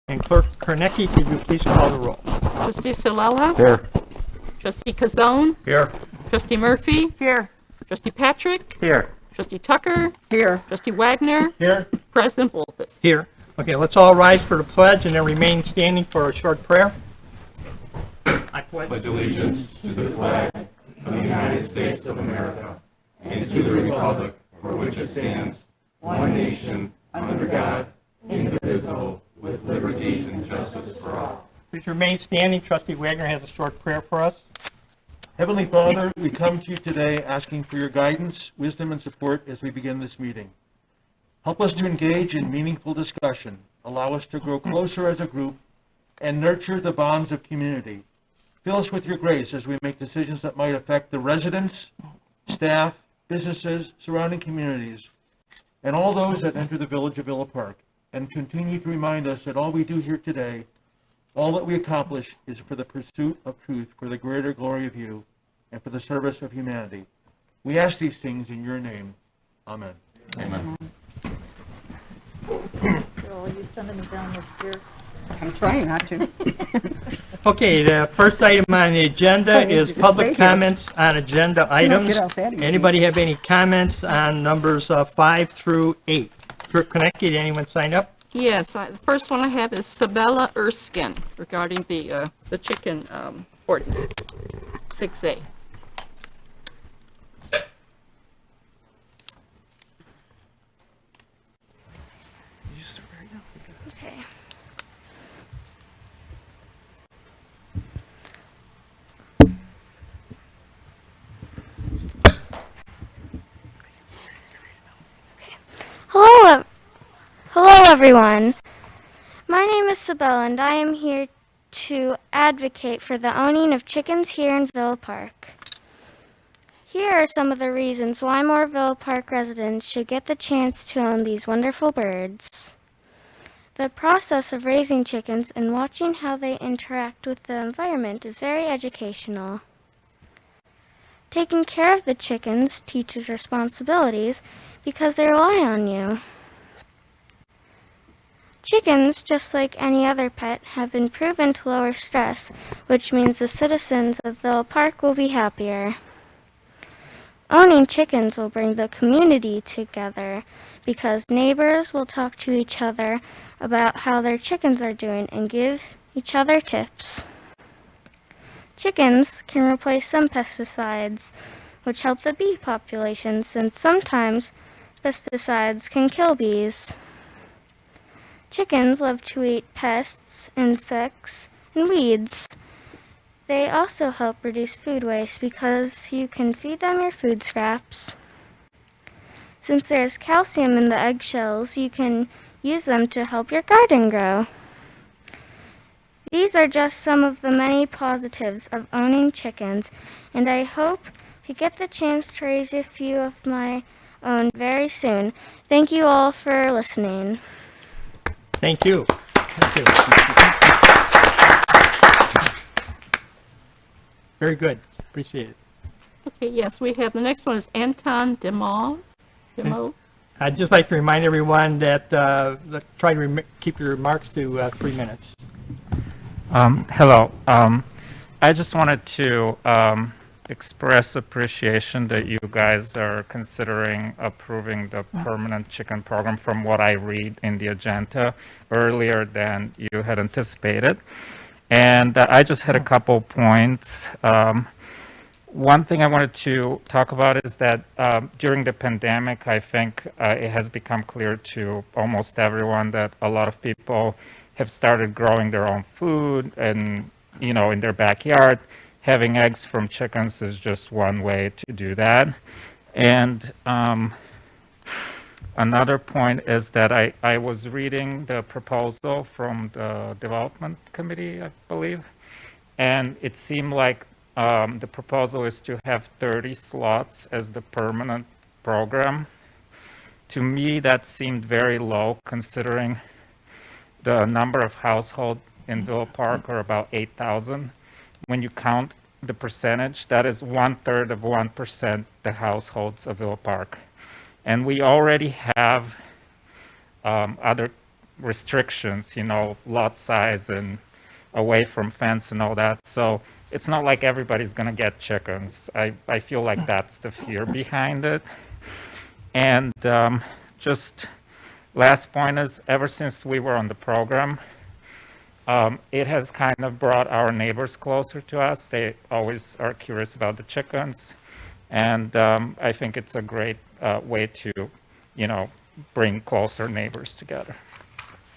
And Clerk Kornecki, could you please call the roll? Trustee Solella? Here. Trustee Kazone? Here. Trustee Murphy? Here. Trustee Patrick? Here. Trustee Tucker? Here. Trustee Wagner? Here. President Bolthus? Here. Okay, let's all rise for the pledge and then remain standing for a short prayer. I pledge Allegiance to the flag of the United States of America and to the republic for which it stands, one nation, under God, indivisible, with liberty and justice for all. Please remain standing. Trustee Wagner has a short prayer for us. Heavenly Father, we come to you today asking for your guidance, wisdom, and support as we begin this meeting. Help us to engage in meaningful discussion, allow us to grow closer as a group, and nurture the bonds of community. Fill us with your grace as we make decisions that might affect the residents, staff, businesses, surrounding communities, and all those that enter the village of Villa Park, and continue to remind us that all we do here today, all that we accomplish, is for the pursuit of truth, for the greater glory of you, and for the service of humanity. We ask these things in your name. Amen. Amen. Joel, are you sending me down this stairs? I'm trying not to. Okay, the first item on the agenda is public comments on agenda items. get out that easy. Anybody have any comments on numbers 5 through 8? Clerk Kornecki, did anyone sign up? Yes, the first one I have is Sabella Erskine regarding the chicken ordinance, 6A. Okay. Hello everyone. My name is Sabella and I am here to advocate for the owning of chickens here in Villa Park. Here are some of the reasons why more Villa Park residents should get the chance to own these wonderful birds. The process of raising chickens and watching how they interact with the environment is very educational. Taking care of the chickens teaches responsibilities because they rely on you. Chickens, just like any other pet, have been proven to lower stress, which means the citizens of Villa Park will be happier. Owning chickens will bring the community together because neighbors will talk to each other about how their chickens are doing and give each other tips. Chickens can replace some pesticides, which help the bee population since sometimes pesticides can kill bees. Chickens love to eat pests, insects, and weeds. They also help reduce food waste because you can feed them your food scraps. Since there's calcium in the eggshells, you can use them to help your garden grow. These are just some of the many positives of owning chickens, and I hope to get the chance to raise a few of my own very soon. Thank you all for listening. Thank you. Thank you. Very good. Appreciate it. Okay, yes, we have, the next one is Anton Demov. I'd just like to remind everyone that try to keep your remarks to 3 minutes. Hello. I just wanted to express appreciation that you guys are considering approving the permanent chicken program from what I read in the agenda earlier than you had anticipated. And I just had a couple points. One thing I wanted to talk about is that during the pandemic, I think it has become clear to almost everyone that a lot of people have started growing their own food and, you know, in their backyard. Having eggs from chickens is just one way to do that. And another point is that I was reading the proposal from the development committee, I believe, and it seemed like the proposal is to have 30 slots as the permanent program. To me, that seemed very low considering the number of households in Villa Park are about 8,000. When you count the percentage, that is 1/3 of 1% the households of Villa Park. And we already have other restrictions, lot size and away from fence and all that. So it's not like everybody's going to get chickens. I feel like that's the fear behind it. And just last point is, ever since we were on the program, it has kind of brought our neighbors closer to us. They always are curious about the chickens. And I think it's a great way to, bring closer neighbors together.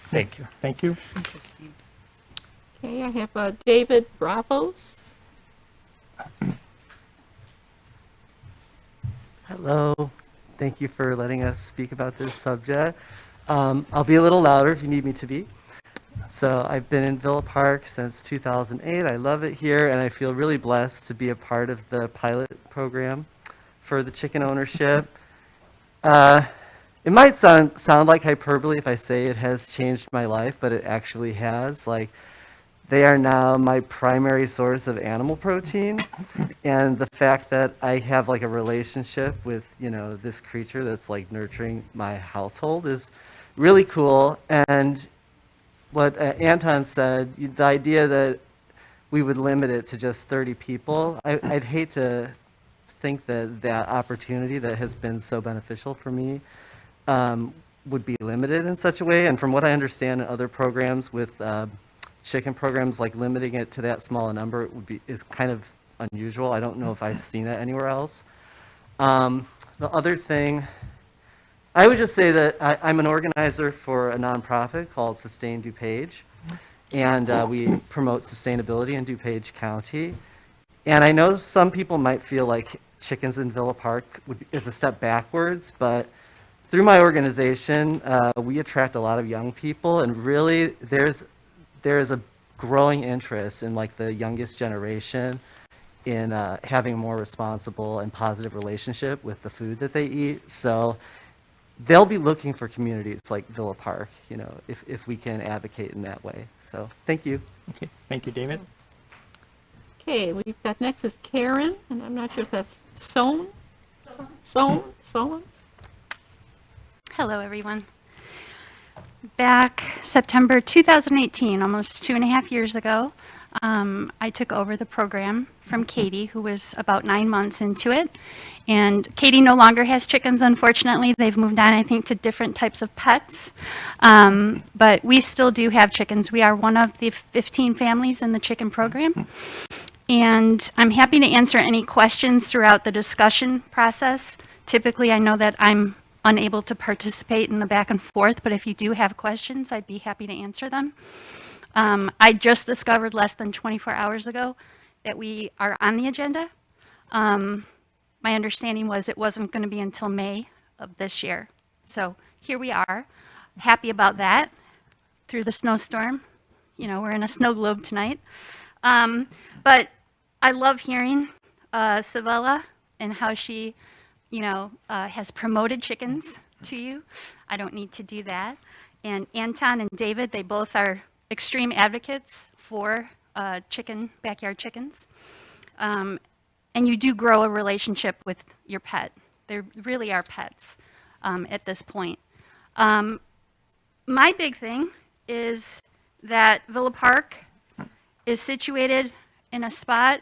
Thank you. Thank you. Interesting. Okay, I have David Bravos. Hello. Thank you for letting us speak about this subject. I'll be a little louder if you need me to be. So I've been in Villa Park since 2008. I love it here, and I feel really blessed to be a part of the pilot program for the chicken ownership. It might sound like hyperbole if I say it has changed my life, but it actually has. Like, they are now my primary source of animal protein, and the fact that I have like a relationship with, this creature that's like nurturing my household is really cool. And what Anton said, the idea that we would limit it to just 30 people, I'd hate to think that opportunity that has been so beneficial for me would be limited in such a way. And from what I understand in other programs with chicken programs, like limiting it to that small a number is kind of unusual. I don't know if I've seen it anywhere else. The other thing, I would just say that I'm an organizer for a nonprofit called Sustain DuPage, and we promote sustainability in DuPage County. And I know some people might feel like chickens in Villa Park is a step backwards, but through my organization, we attract a lot of young people, and really there's a growing interest in like the youngest generation in having a more responsible and positive relationship with the food that they eat. So they'll be looking for communities like Villa Park, if we can advocate in that way. So thank you. Okay, thank you, David. Okay, we've got next is Karen, and I'm not sure if that's Sown? Hello, everyone. Back September 2018, almost 2.5 years ago, I took over the program from Katie, who was about 9 months into it. And Katie no longer has chickens, unfortunately. They've moved on, I think, to different types of pets. But we still do have chickens. We are one of the 15 families in the chicken program. And I'm happy to answer any questions throughout the discussion process. Typically, I know that I'm unable to participate in the back and forth, but if you do have questions, I'd be happy to answer them. I just discovered less than 24 hours ago that we are on the agenda. My understanding was it wasn't going to be until May of this year. So here we are, happy about that through the snowstorm. We're in a snow globe tonight. But I love hearing Sabella and how she has promoted chickens to you. I don't need to do that. And Anton and David, they both are extreme advocates for backyard chickens. And you do grow a relationship with your pet. They really are pets at this point. My big thing is that Villa Park is situated in a spot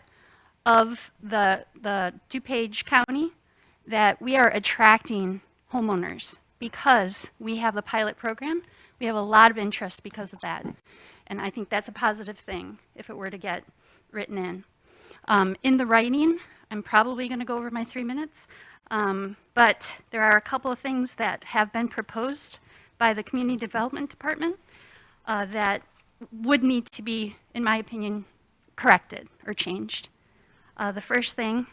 of the DuPage County that we are attracting homeowners because we have the pilot program. We have a lot of interest because of that. And I think that's a positive thing if it were to get written in. In the writing, I'm probably going to go over my 3 minutes, but there are a couple of things that have been proposed by the Community Development Department that would need to be, in my opinion, corrected or changed. The first thing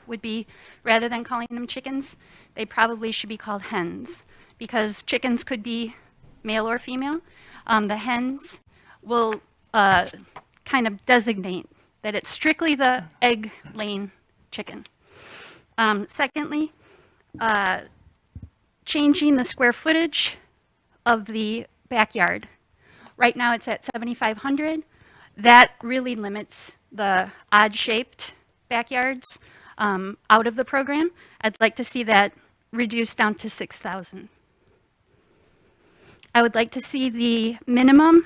would be, rather than calling them chickens, they probably should be called hens, because chickens could be male or female. The hens will kind of designate that it's strictly the egg-laying chicken. Secondly, changing the square footage of the backyard. Right now it's at 7,500. That really limits the odd-shaped backyards out of the program. I'd like to see that reduced down to 6,000. I would like to see the minimum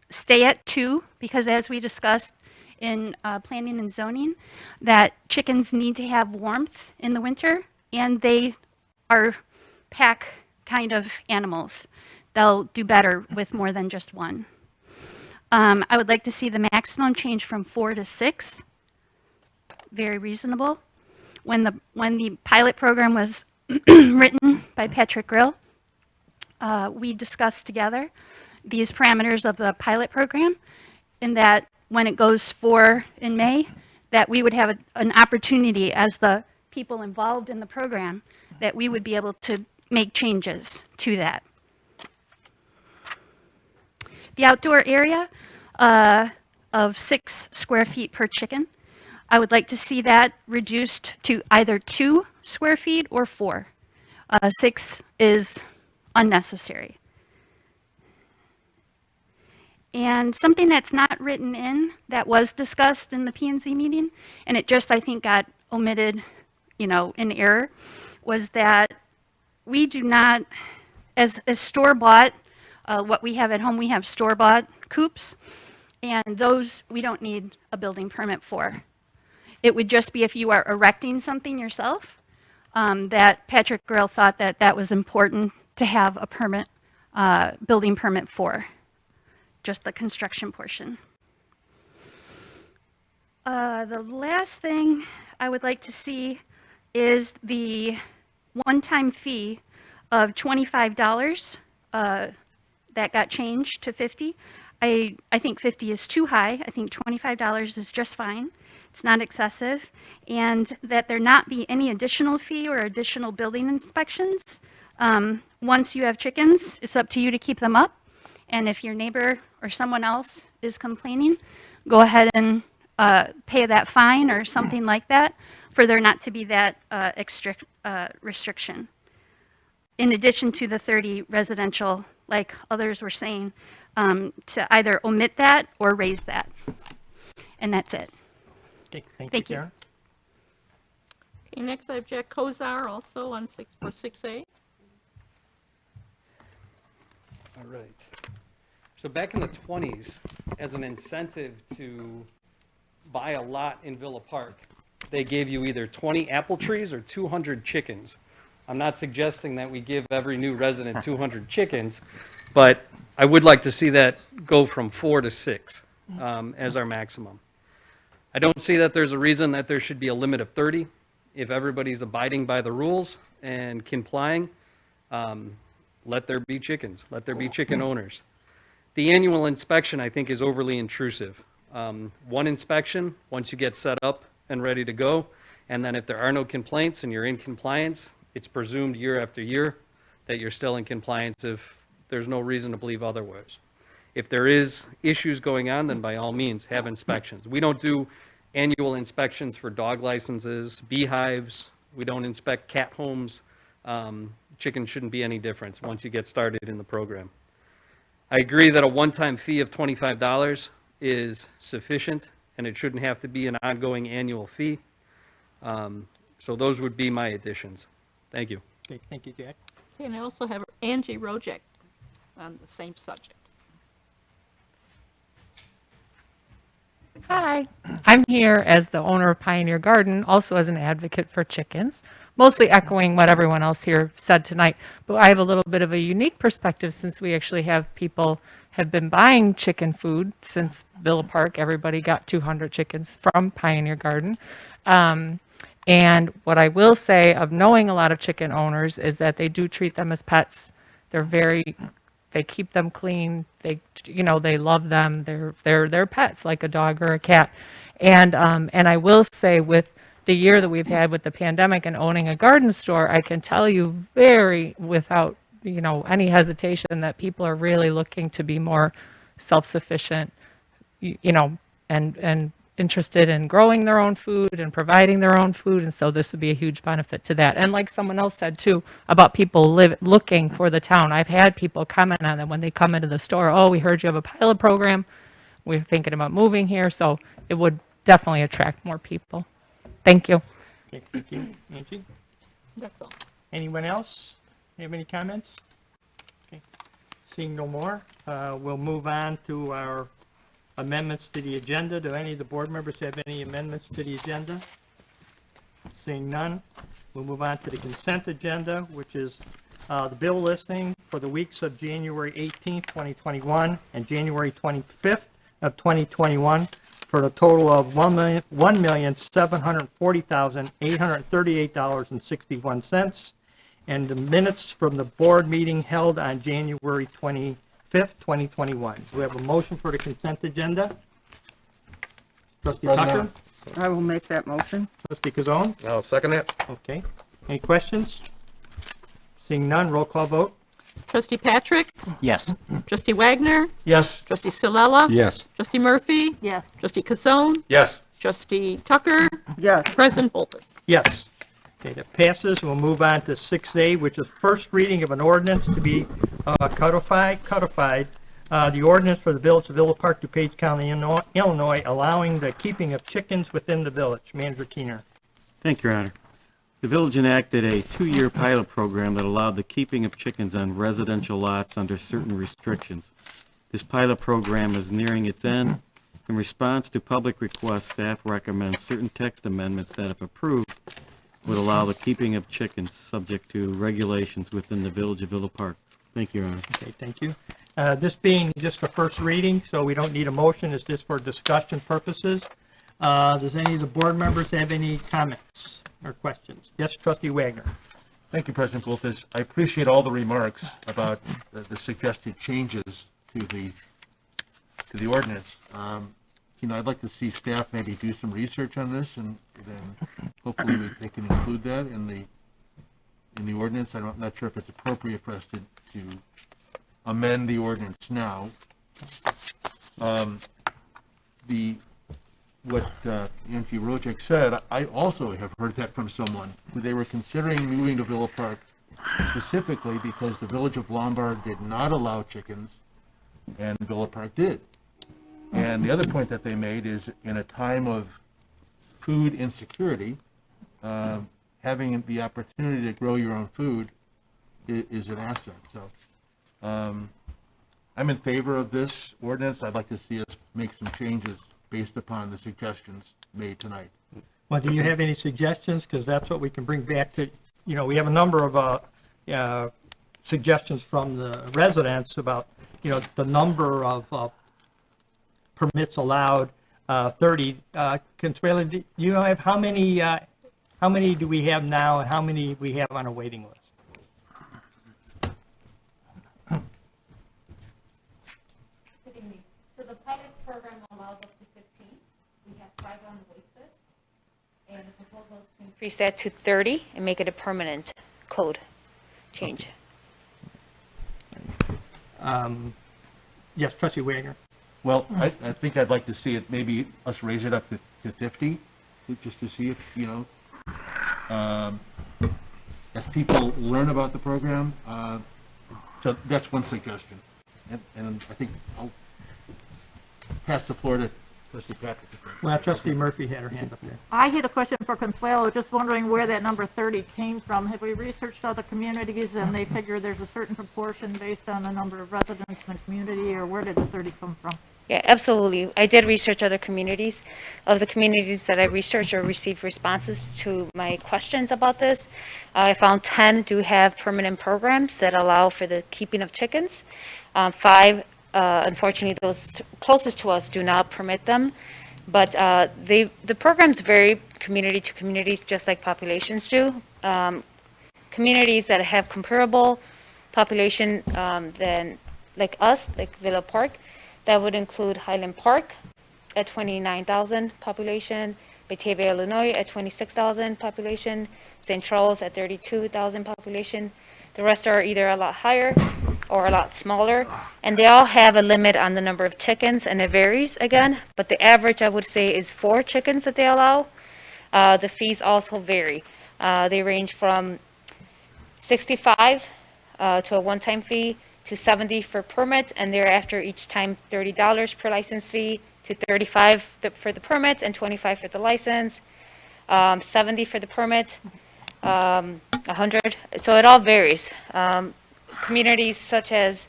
stay at 2, because as we discussed in planning and zoning, that chickens need to have warmth in the winter, and they are pack kind of animals. They'll do better with more than just one. I would like to see the maximum change from 4 to 6. Very reasonable. When the pilot program was written by Patrick Grill, we discussed together these parameters of the pilot program, in that when it goes 4 in May, that we would have an opportunity as the people involved in the program, that we would be able to make changes to that. The outdoor area of 6 square feet per chicken, I would like to see that reduced to either 2 square feet or 4. 6 is unnecessary. And something that's not written in, that was discussed in the P&Z meeting, and it just, I think, got omitted, in error, was that we do not, as store-bought, what we have at home, we have store-bought coops, and those we don't need a building permit for. It would just be if you are erecting something yourself, that Patrick Grill thought that that was important to have a permit, building permit for, just the construction portion. The last thing I would like to see is the one-time fee of $25 that got changed to $50. I think $50 is too high. I think $25 is just fine. It's not excessive. And that there not be any additional fee or additional building inspections. Once you have chickens, it's up to you to keep them up. And if your neighbor or someone else is complaining, go ahead and pay that fine or something like that, for there not to be that restriction. In addition to the 30 residential, like others were saying, to either omit that or raise that. And that's it. Okay, thank Thank you, you. Karen. Okay, next I have Jack Kozar also on 6A. All right. So back in the 20s, as an incentive to buy a lot in Villa Park, they gave you either 20 apple trees or 200 chickens. I'm not suggesting that we give every new resident 200 chickens, but I would like to see that go from 4 to 6 as our maximum. I don't see that there's a reason that there should be a limit of 30. If everybody's abiding by the rules and complying, let there be chickens. Let there be chicken owners. The annual inspection, I think, is overly intrusive. One inspection, once you get set up and ready to go, and then if there are no complaints and you're in compliance, it's presumed year after year that you're still in compliance if there's no reason to believe otherwise. If there is issues going on, then by all means, have inspections. We don't do annual inspections for dog licenses, beehives. We don't inspect cat homes. Chicken shouldn't be any different once you get started in the program. I agree that a one-time fee of $25 is sufficient, and it shouldn't have to be an ongoing annual fee. So those would be my additions. Thank you. Okay, thank you, Jack. Okay, and I also have Angie Rojek on the same subject. Hi, I'm here as the owner of Pioneer Garden, also as an advocate for chickens, mostly echoing what everyone else here said tonight. But I have a little bit of a unique perspective since we actually have people have been buying chicken food since Villa Park. Everybody got 200 chickens from Pioneer Garden. And what I will say of knowing a lot of chicken owners is that they do treat them as pets. They keep them clean. They love them. They're pets like a dog or a cat. And I will say with the year that we've had with the pandemic and owning a garden store, I can tell you without any hesitation that people are really looking to be more self-sufficient, and interested in growing their own food and providing their own food, and so this would be a huge benefit to that. And like someone else said too, about people looking for the town, I've had people comment on it when they come into the store, oh, we heard you have a pilot program, we're thinking about moving here, so it would definitely attract more people. Thank you. Okay, thank you, Angie. That's all. Anyone else have any comments? Okay. Seeing no more, we'll move on to our amendments to the agenda. Do any of the board members have any amendments to the agenda? Seeing none, we'll move on to the consent agenda, which is the bill listing for the weeks of January 18th, 2021 and January 25th of 2021 for a total of $1,740,838.61. And the minutes from the board meeting held on January 25th, 2021. Do we have a motion for the consent agenda? Trustee Tucker? I will make that motion. Trustee Kazone? I'll second it. Okay. Any questions? Seeing none, roll call vote. Trustee Patrick? Yes. Trustee Wagner? Yes. Trustee Silella? Yes. Trustee Murphy? Yes. Trustee Kazone? Yes. Trustee Tucker? Yes. President Boltus? Yes. Okay, that passes. We'll move on to 6A, which is first reading of an ordinance to be codified, the ordinance for the Village of Villa Park, DuPage County, Illinois, allowing the keeping of chickens within the village. Manager Keener. Thank you, Your Honor. The village enacted a 2-year pilot program that allowed the keeping of chickens on residential lots under certain restrictions. This pilot program is nearing its end. In response to public requests, staff recommends certain text amendments that, if approved, would allow the keeping of chickens subject to regulations within the Village of Villa Park. Thank you, Your Honor. Okay, thank you. This being just a first reading, so we don't need a motion. It's just for discussion purposes. Does any of the board members have any comments or questions? Yes, Trustee Wagner. Thank you, President Boltus. I appreciate all the remarks about the suggested changes to the ordinance. I'd like to see staff maybe do some research on this, and then hopefully they can include that in the ordinance. I'm not sure if it's appropriate for us to amend the ordinance now. What Nancy Rojek said, I also have heard that from someone who they were considering moving to Villa Park specifically because the Village of Lombard did not allow chickens and Villa Park did. And the other point that they made is, in a time of food insecurity, having the opportunity to grow your own food is an asset. So I'm in favor of this ordinance. I'd like to see us make some changes based upon the suggestions made tonight. Well, do you have any suggestions? Because that's what we can bring back to, we have a number of suggestions from the residents about, the number of permits allowed, 30. Consuelo, do you have how many do we have now and how many we have on a waiting list? So the pilot program allows up to 15. We have 5 on the wait list. And the proposal is to increase that to 30 and make it a permanent code change. Yes, Trustee Wagner. Well, I think I'd like to see it, maybe us raise it up to 50, just to see if, as people learn about the program. So that's one suggestion. And I think I'll pass the floor to Trustee Patrick. Well, Trustee Murphy had her hand up there. I had a question for Consuelo, just wondering where that number 30 came from. Have we researched other communities and they figure there's a certain proportion based on the number of residents in the community, or where did the 30 come from? Yeah, absolutely. I did research other communities. Of the communities that I researched or received responses to my questions about this, I found 10 do have permanent programs that allow for the keeping of chickens. 5, unfortunately, those closest to us do not permit them. But the programs vary community to community, just like populations do. Communities that have comparable population than like us, like Villa Park, that would include Highland Park at 29,000 population, Batavia, Illinois at 26,000 population, St. Charles at 32,000 population. The rest are either a lot higher or a lot smaller, and they all have a limit on the number of chickens, and it varies again, but the average I would say is 4 chickens that they allow. The fees also vary. They range from 65 to a one-time fee to 70 for permit, and thereafter each time $30 per license fee to 35 for the permit and 25 for the license, 70 for the permit, 100. So it all varies. Communities such as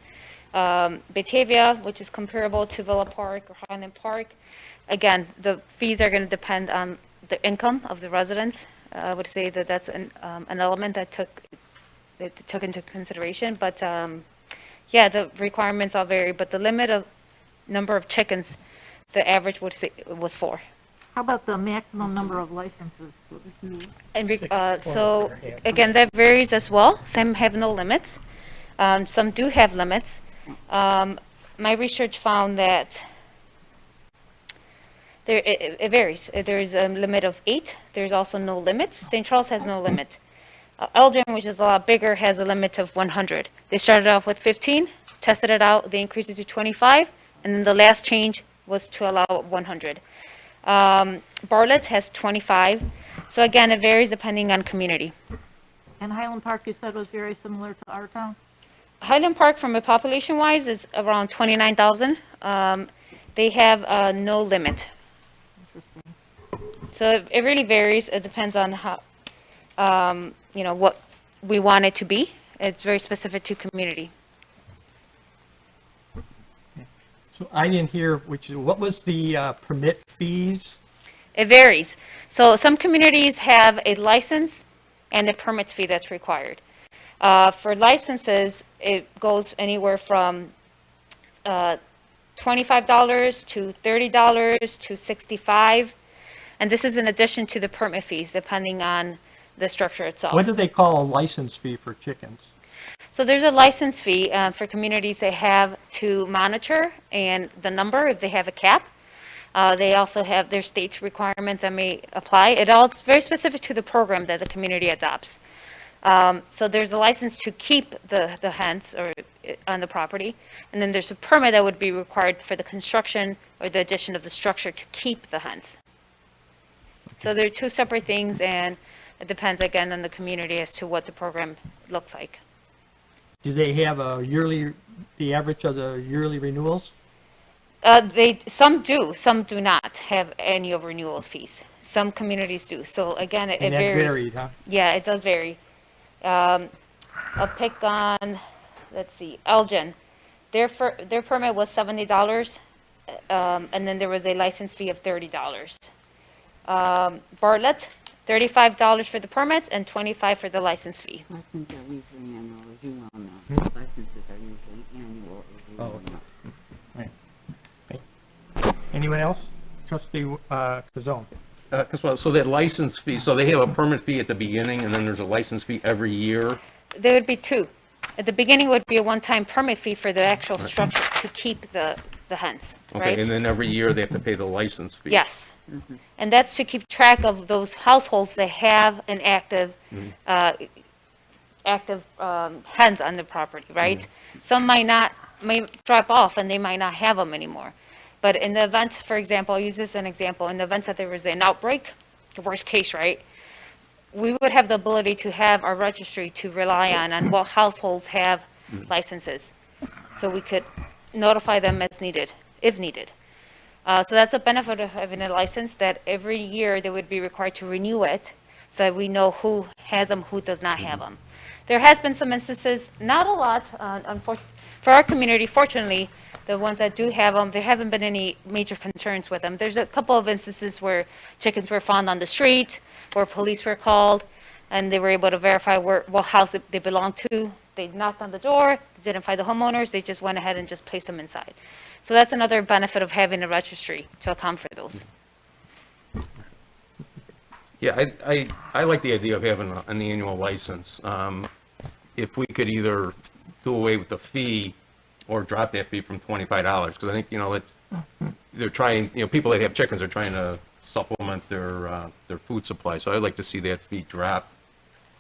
Batavia, which is comparable to Villa Park or Highland Park. Again, the fees are going to depend on the income of the residents. I would say that that's an element that took into consideration. But yeah, the requirements all vary. But the limit of number of chickens, the average would say was 4. How about the maximum number of licenses? And so again, that varies as well. Some have no limits. Some do have limits. My research found that it varies. There's a limit of 8. There's also no limits. St. Charles has no limit. Elgin, which is a lot bigger, has a limit of 100. They started off with 15, tested it out, they increased it to 25, and then the last change was to allow 100. Bartlett has 25. So again, it varies depending on community. And Highland Park, you said, was very similar to our town? Highland Park, from a population-wise, is around 29,000. They have no limit. So it really varies. It depends on how, what we want it to be. It's very specific to community. So I didn't hear, what was the permit fees? It varies. So some communities have a license and a permit fee that's required. For licenses, it goes anywhere from $25 to $30 to $65. And this is in addition to the permit fees, depending on the structure itself. What do they call a license fee for chickens? So there's a license fee for communities that have to monitor and the number if they have a cap. They also have their state requirements that may apply. It's very specific to the program that the community adopts. So there's a license to keep the hens or on the property, and then there's a permit that would be required for the construction or the addition of the structure to keep the hens. So they're two separate things, and it depends again on the community as to what the program looks like. Do they have the average of the yearly renewals? Some do, some do not have annual renewal fees. Some communities do. So again, it And that varies. varied, huh? Yeah, it does vary. I'll pick on, let's see, Elgin. Their permit was $70, and then there was a license fee of $30. Bartlett, $35 for the permits and $25 for the license fee. Licenses are usually annual, as you well know. Licenses are usually annual, as you well know. Right. Anyone else? Trustee Kazone. So that license fee, so they have a permit fee at the beginning, and then there's a license fee every year? There would be 2. At the beginning would be a one-time permit fee for the actual structure to keep the hens, Okay, right? and then every year they have to pay the license fee? Yes. And that's to keep track of those households that have an active hens on the property, right? Some may drop off and they might not have them anymore. But in the event, for example, I'll use this as an example, in the event that there was an outbreak, the worst case, right? We would have the ability to have our registry to rely on what households have licenses. So we could notify them as needed, if needed. So that's a benefit of having a license, that every year they would be required to renew it so that we know who has them, who does not have them. There has been some instances, not a lot, for our community, fortunately, the ones that do have them, there haven't been any major concerns with them. There's a couple of instances where chickens were found on the street, where police were called, and they were able to verify what house they belonged to. They knocked on the door, didn't find the homeowners, they just went ahead and just placed them inside. So that's another benefit of having a registry to account for those. Yeah, I like the idea of having an annual license. If we could either do away with the fee or drop that fee from $25, because I think, they're trying, people that have chickens are trying to supplement their food supply. So I'd like to see that fee drop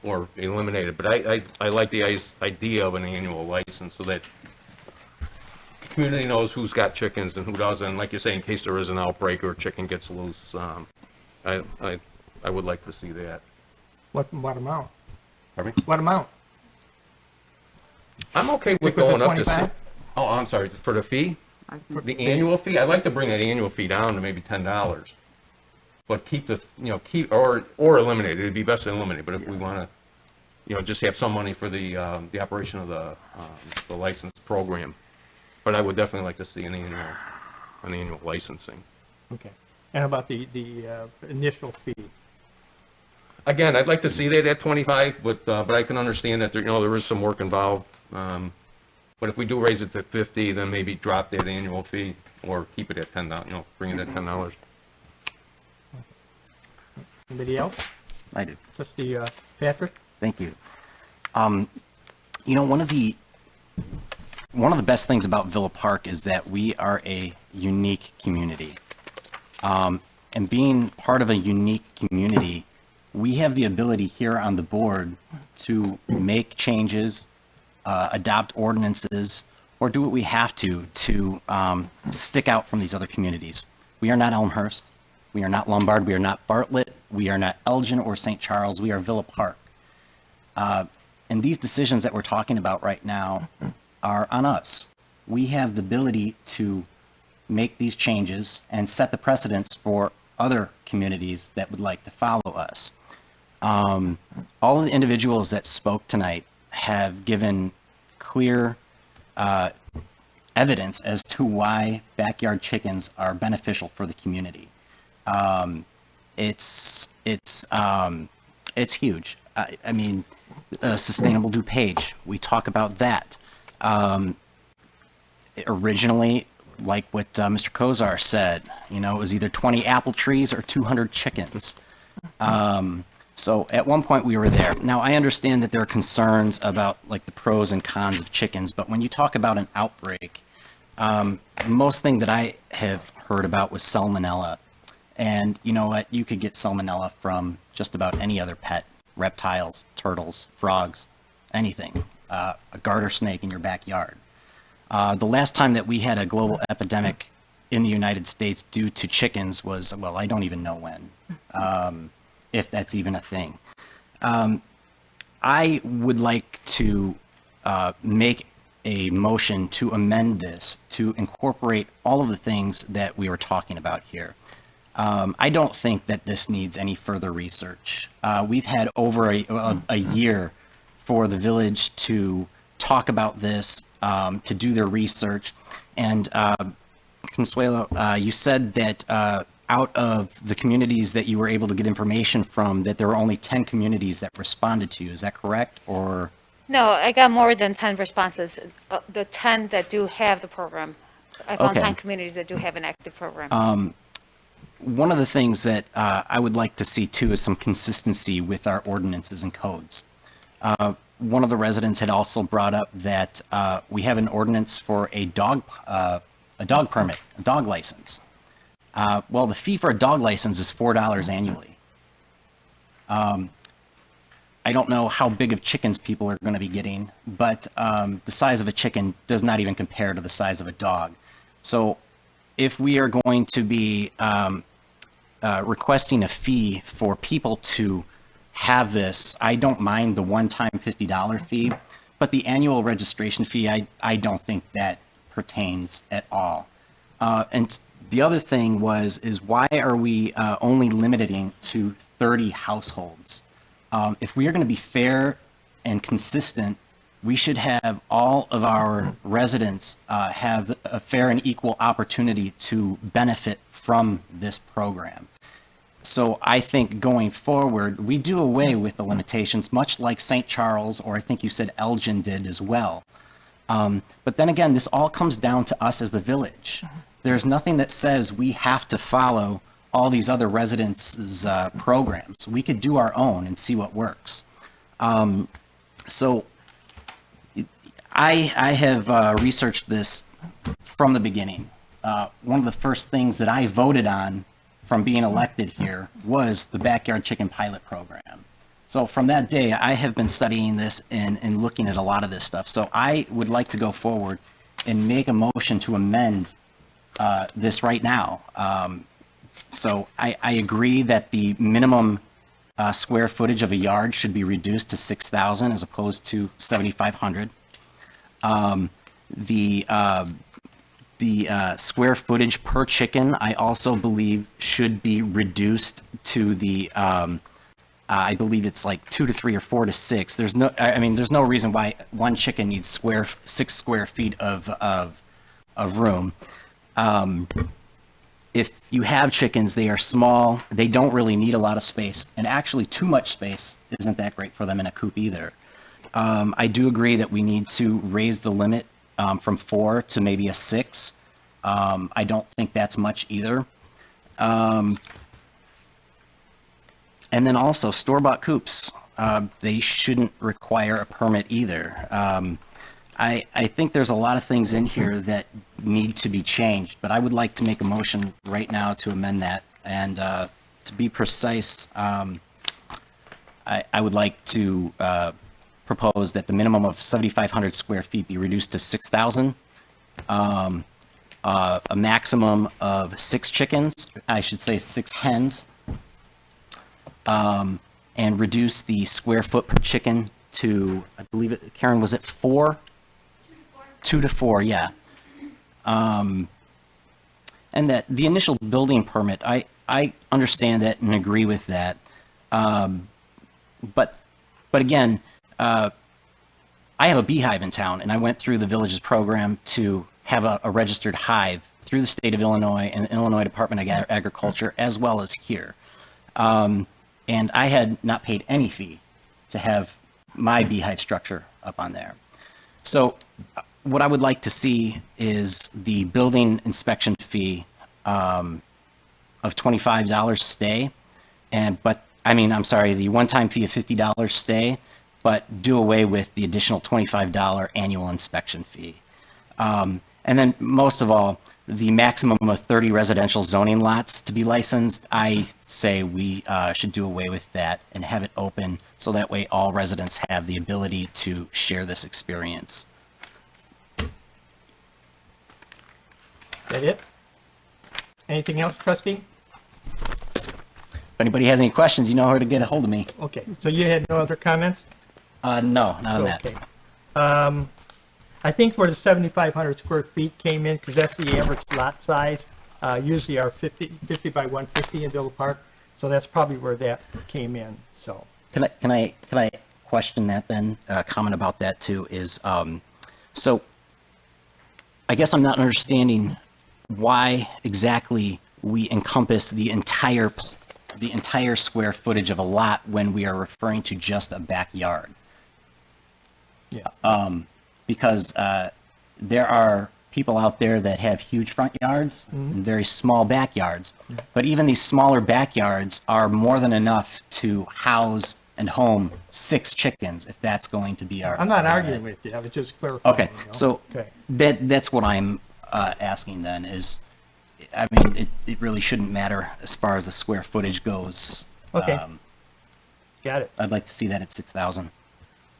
or eliminated. But I like the idea of an annual license so that the community knows who's got chickens and who doesn't. Like you say, in case there is an outbreak or a chicken gets loose, I would like to see that. What amount? Pardon me? What amount? I'm okay with Stick with the going up to 25? Oh, I'm sorry, for the fee? The annual fee? I'd like to bring that annual fee down to maybe $10. But keep or eliminate it. It'd be best to eliminate, but if we want to, just have some money for the operation of the license program. But I would definitely like to see an annual licensing. Okay. And about the initial fee? Again, I'd like to see that at 25, but I can understand that there is some work involved. But if we do raise it to 50, then maybe drop that annual fee or keep it at $10, bring it at $10. Anybody else? I do. Trustee Patrick? Thank you. One of the best things about Villa Park is that we are a unique community. And being part of a unique community, we have the ability here on the board to make changes, adopt ordinances, or do what we have to stick out from these other communities. We are not Elmhurst. We are not Lombard. We are not Bartlett. We are not Elgin or St. Charles. We are Villa Park. And these decisions that we're talking about right now are on us. We have the ability to make these changes and set the precedents for other communities that would like to follow us. All of the individuals that spoke tonight have given clear evidence as to why backyard chickens are beneficial for the community. It's huge. I mean, sustainable DuPage, we talk about that. Originally, like what Mr. Kozar said, it was either 20 apple trees or 200 chickens. So at one point we were there. Now I understand that there are concerns about like the pros and cons of chickens, but when you talk about an outbreak, the most thing that I have heard about was salmonella. And you know what? You could get salmonella from just about any other pet, reptiles, turtles, frogs, anything, a garter snake in your backyard. The last time that we had a global epidemic in the United States due to chickens was, well, I don't even know when, if that's even a thing. I would like to make a motion to amend this to incorporate all of the things that we were talking about here. I don't think that this needs any further research. We've had over a year for the village to talk about this, to do their research. And Consuelo, you said that out of the communities that you were able to get information from, that there were only 10 communities that responded to you. Is that correct? Or No, I got more than 10 responses. The 10 that do have the program. I found Okay. 10 communities that do have an active program. one of the things that I would like to see too is some consistency with our ordinances and codes. One of the residents had also brought up that we have an ordinance for a dog permit, a dog license. Well, the fee for a dog license is $4 annually. I don't know how big of chickens people are going to be getting, but the size of a chicken does not even compare to the size of a dog. So if we are going to be requesting a fee for people to have this, I don't mind the one-time $50 fee, but the annual registration fee, I don't think that pertains at all. And the other thing is why are we only limiting to 30 households? If we are going to be fair and consistent, we should have all of our residents have a fair and equal opportunity to benefit from this program. So I think going forward, we do away with the limitations, much like St. Charles, or I think you said Elgin did as well. But then again, this all comes down to us as the village. There's nothing that says we have to follow all these other residents' programs. We could do our own and see what works. So I have researched this from the beginning. One of the first things that I voted on from being elected here was the Backyard Chicken Pilot Program. So from that day, I have been studying this and looking at a lot of this stuff. So I would like to go forward and make a motion to amend this right now. So I agree that the minimum square footage of a yard should be reduced to 6,000 as opposed to 7,500. The square footage per chicken, I also believe, should be reduced to the, I believe it's like 2 to 3 or 4 to 6. There's no reason why one chicken needs 6 square feet of of room. If you have chickens, they are small, they don't really need a lot of space, and actually too much space isn't that great for them in a coop either. I do agree that we need to raise the limit from 4 to maybe a 6. I don't think that's much either. And then also store-bought coops. They shouldn't require a permit either. I think there's a lot of things in here that need to be changed, but I would like to make a motion right now to amend that. And to be precise, I would like to propose that the minimum of 7,500 square feet be reduced to 6,000. A maximum of 6 chickens, I should say 6 hens, and reduce the square foot per chicken to, I believe it, Karen, was it 4? 2 to 4, yeah. And that the initial building permit, I understand that and agree with that. But again, I have a beehive in town, and I went through the village's program to have a registered hive through the state of Illinois and Illinois Department of Agriculture, as well as here. And I had not paid any fee to have my beehive structure up on there. So what I would like to see is the building inspection fee of $25 stay, the one-time fee of $50 stay, but do away with the additional $25 annual inspection fee. And then most of all, the maximum of 30 residential zoning lots to be licensed, I say we should do away with that and have it open so that way all residents have the ability to share this experience. That it? Anything else, trustee? If anybody has any questions, you know how to get a hold of me. Okay, so you had no other comments? No, not on that. Okay. I think where the 7,500 square feet came in, because that's the average lot size, usually are 50 by 150 in Villa Park, so that's probably where that came in, so. Can I question that then? Comment about that too is, so I guess I'm not understanding why exactly we encompass the entire square footage of a lot when we are referring to just a backyard. Yeah. Because there are people out there that have huge front yards and very small backyards. But even these smaller backyards are more than enough to house and home 6 chickens, if that's going to be our... I'm not arguing with you, I was just clarifying. Okay, you know? so Okay. that's what I'm asking then is, I mean, it really shouldn't matter as far as the square footage goes. Okay. Got it. I'd like to see that at 6,000.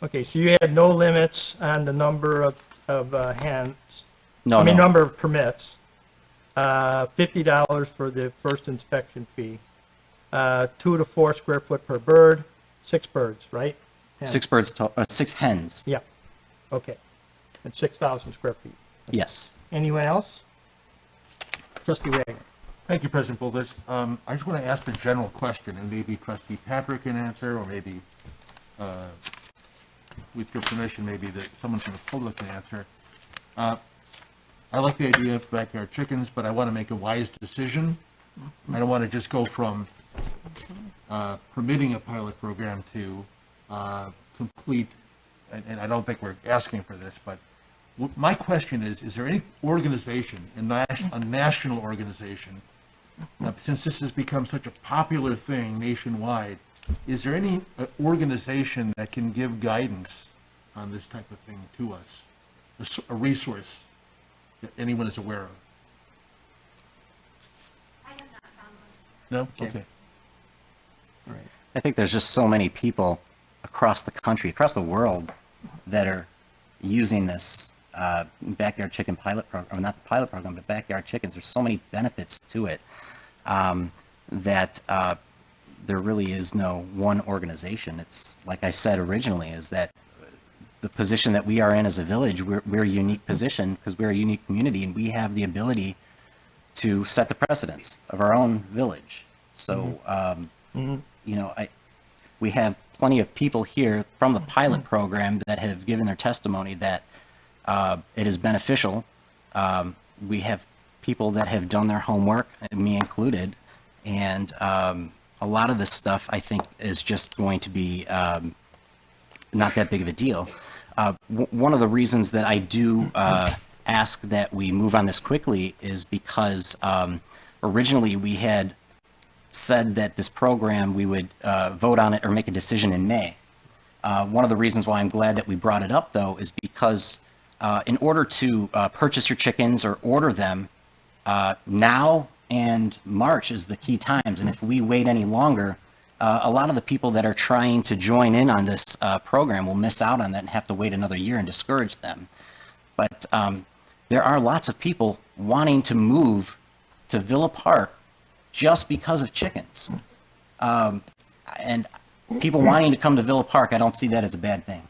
Okay, so you had no limits on the number of hens? No, I mean, no. number of permits. $50 for the first inspection fee. 2 to 4 square foot per bird, 6 birds, right? Hens. 6 birds, 6 hens. Yeah, okay. And 6,000 square feet. Yes. Anyone else? Trustee Reagan. Thank you, President Bulvis. I just want to ask a general question, and maybe Trustee Patrick can answer, or maybe, with your permission, maybe that someone from the public can answer. I like the idea of backyard chickens, but I want to make a wise decision. I don't want to just go from permitting a pilot program to complete, and I don't think we're asking for this, but my question is there any organization, a national organization, since this has become such a popular thing nationwide, is there any organization that can give guidance on this type of thing to us? A resource that anyone is aware of? No? Okay. All right. I think there's just so many people across the country, across the world, that are using this backyard chicken pilot program, or not the pilot program, but backyard chickens. There's so many benefits to it that there really is no one organization. It's like I said originally, is that the position that we are in as a village, we're a unique position because we're a unique community and we have the ability to set the precedence of our own village. So, you know, we have plenty of people here from the pilot program that have given their testimony that it is beneficial. we have people that have done their homework, me included, and a lot of this stuff I think is just going to be not that big of a deal. One of the reasons that I do ask that we move on this quickly is because originally we had said that this program, we would vote on it or make a decision in May. One of the reasons why I'm glad that we brought it up, though, is because in order to purchase your chickens or order them, now and March is the key times. And if we wait any longer, a lot of the people that are trying to join in on this program will miss out on that and have to wait another year and discourage them. But there are lots of people wanting to move to Villa Park just because of chickens. And people wanting to come to Villa Park, I don't see that as a bad thing.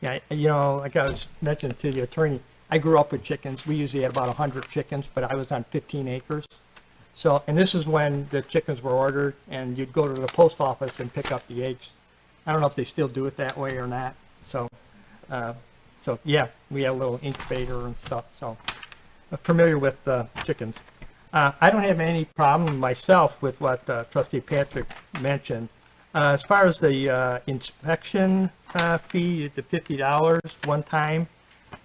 Yeah, you know, like I was mentioning to the attorney, I grew up with chickens. We usually had about 100 chickens, but I was on 15 acres. So, and this is when the chickens were ordered, and you'd go to the post office and pick up the eggs. I don't know if they still do it that way or not. So, yeah, we had a little incubator and stuff. So, I'm familiar with chickens. I don't have any problem myself with what Trustee Patrick mentioned. As far as the inspection fee, the $50 one time,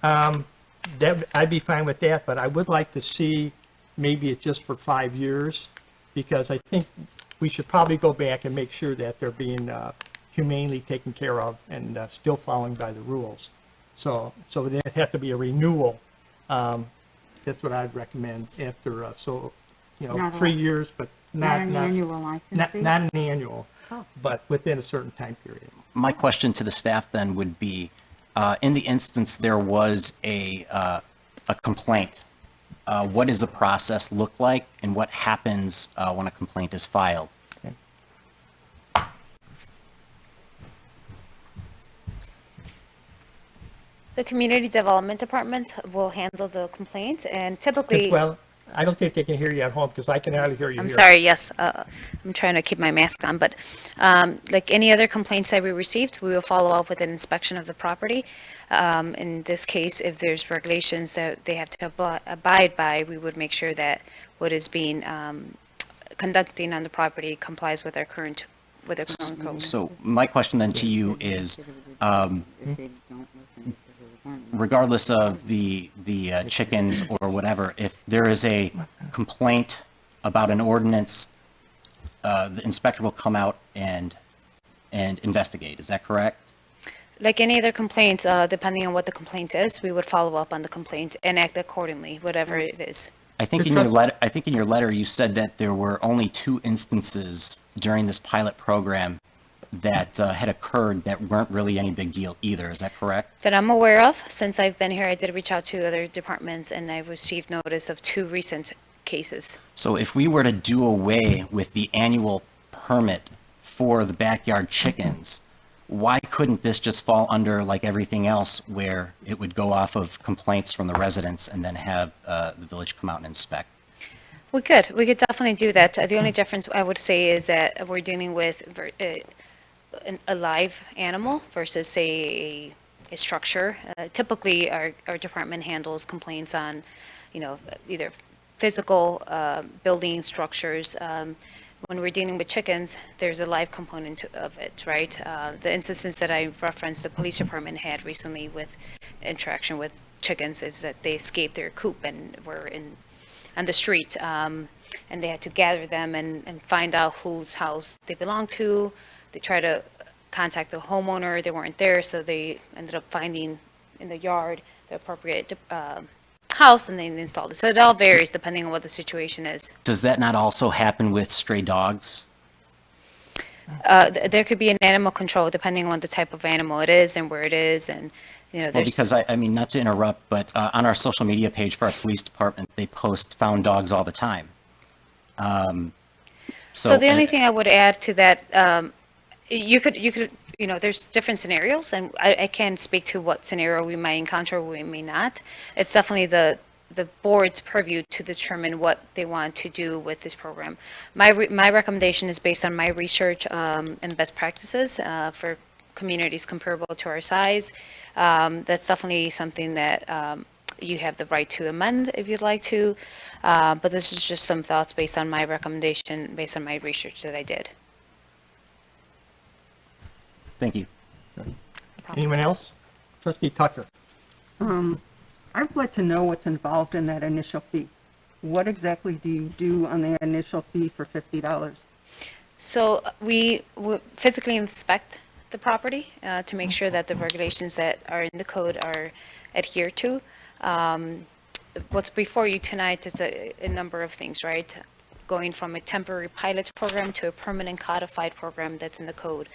that I'd be fine with that, but I would like to see maybe it's just for 5 years, because I think we should probably go back and make sure that they're being humanely taken care of and still following by the rules. So there has to be a renewal. That's what I'd recommend after, Not 3 years, but not an annual license fee? Not an annual, Oh. but within a certain time period. My question to the staff then would be, in the instance there was a complaint, what does the process look like, and what happens when a complaint is filed? The Community Development Department will handle the complaint, and typically... Well, I don't think they can hear you at home, because I can hardly hear you I'm here. sorry, yes, I'm trying to keep my mask on, but like any other complaints that we received, we will follow up with an inspection of the property. In this case, if there's regulations that they have to abide by, we would make sure that what is being conducting on the property complies with our current code. So my question then to you is, regardless of the chickens or whatever, if there is a complaint about an ordinance, the inspector will come out and investigate. Is that correct? Like any other complaint, depending on what the complaint is, we would follow up on the complaint and act accordingly, whatever it is. I think in your letter you said that there were only 2 instances during this pilot program that had occurred that weren't really any big deal either. Is that correct? That I'm aware of. Since I've been here, I did reach out to other departments, and I received notice of 2 recent cases. So if we were to do away with the annual permit for the backyard chickens, why couldn't this just fall under like everything else, where it would go off of complaints from the residents and then have the village come out and inspect? We could definitely do that. The only difference I would say is that we're dealing with a live animal versus, say, a structure. Typically, our department handles complaints on, either physical building structures. When we're dealing with chickens, there's a live component of it, right? The instances that I referenced, the police department had recently with interaction with chickens, is that they escaped their coop and were on the street, and they had to gather them and find out whose house they belong to. They tried to contact the homeowner. They weren't there, so they ended up finding in the yard the appropriate house, and they installed it. So it all varies depending on what the situation is. Does that not also happen with stray dogs? There could be an animal control depending on the type of animal it is and where it is, and Well, there's... because I mean, not to interrupt, but on our social media page for our police department, they post found dogs all the time. So the only thing I would add to that, you could, there's different scenarios, and I can't speak to what scenario we might encounter or we may not. It's definitely the board's purview to determine what they want to do with this program. My recommendation is based on my research and best practices for communities comparable to our size. That's definitely something that you have the right to amend if you'd like to. But this is just some thoughts based on my recommendation, based on my research that I did. Thank you. Anyone else? Trustee Tucker. I'd like to know what's involved in that initial fee. What exactly do you do on the initial fee for $50? So we physically inspect the property to make sure that the regulations that are in the code are adhered to. What's before you tonight is a number of things, right? Going from a temporary pilot program to a permanent codified program that's in the code.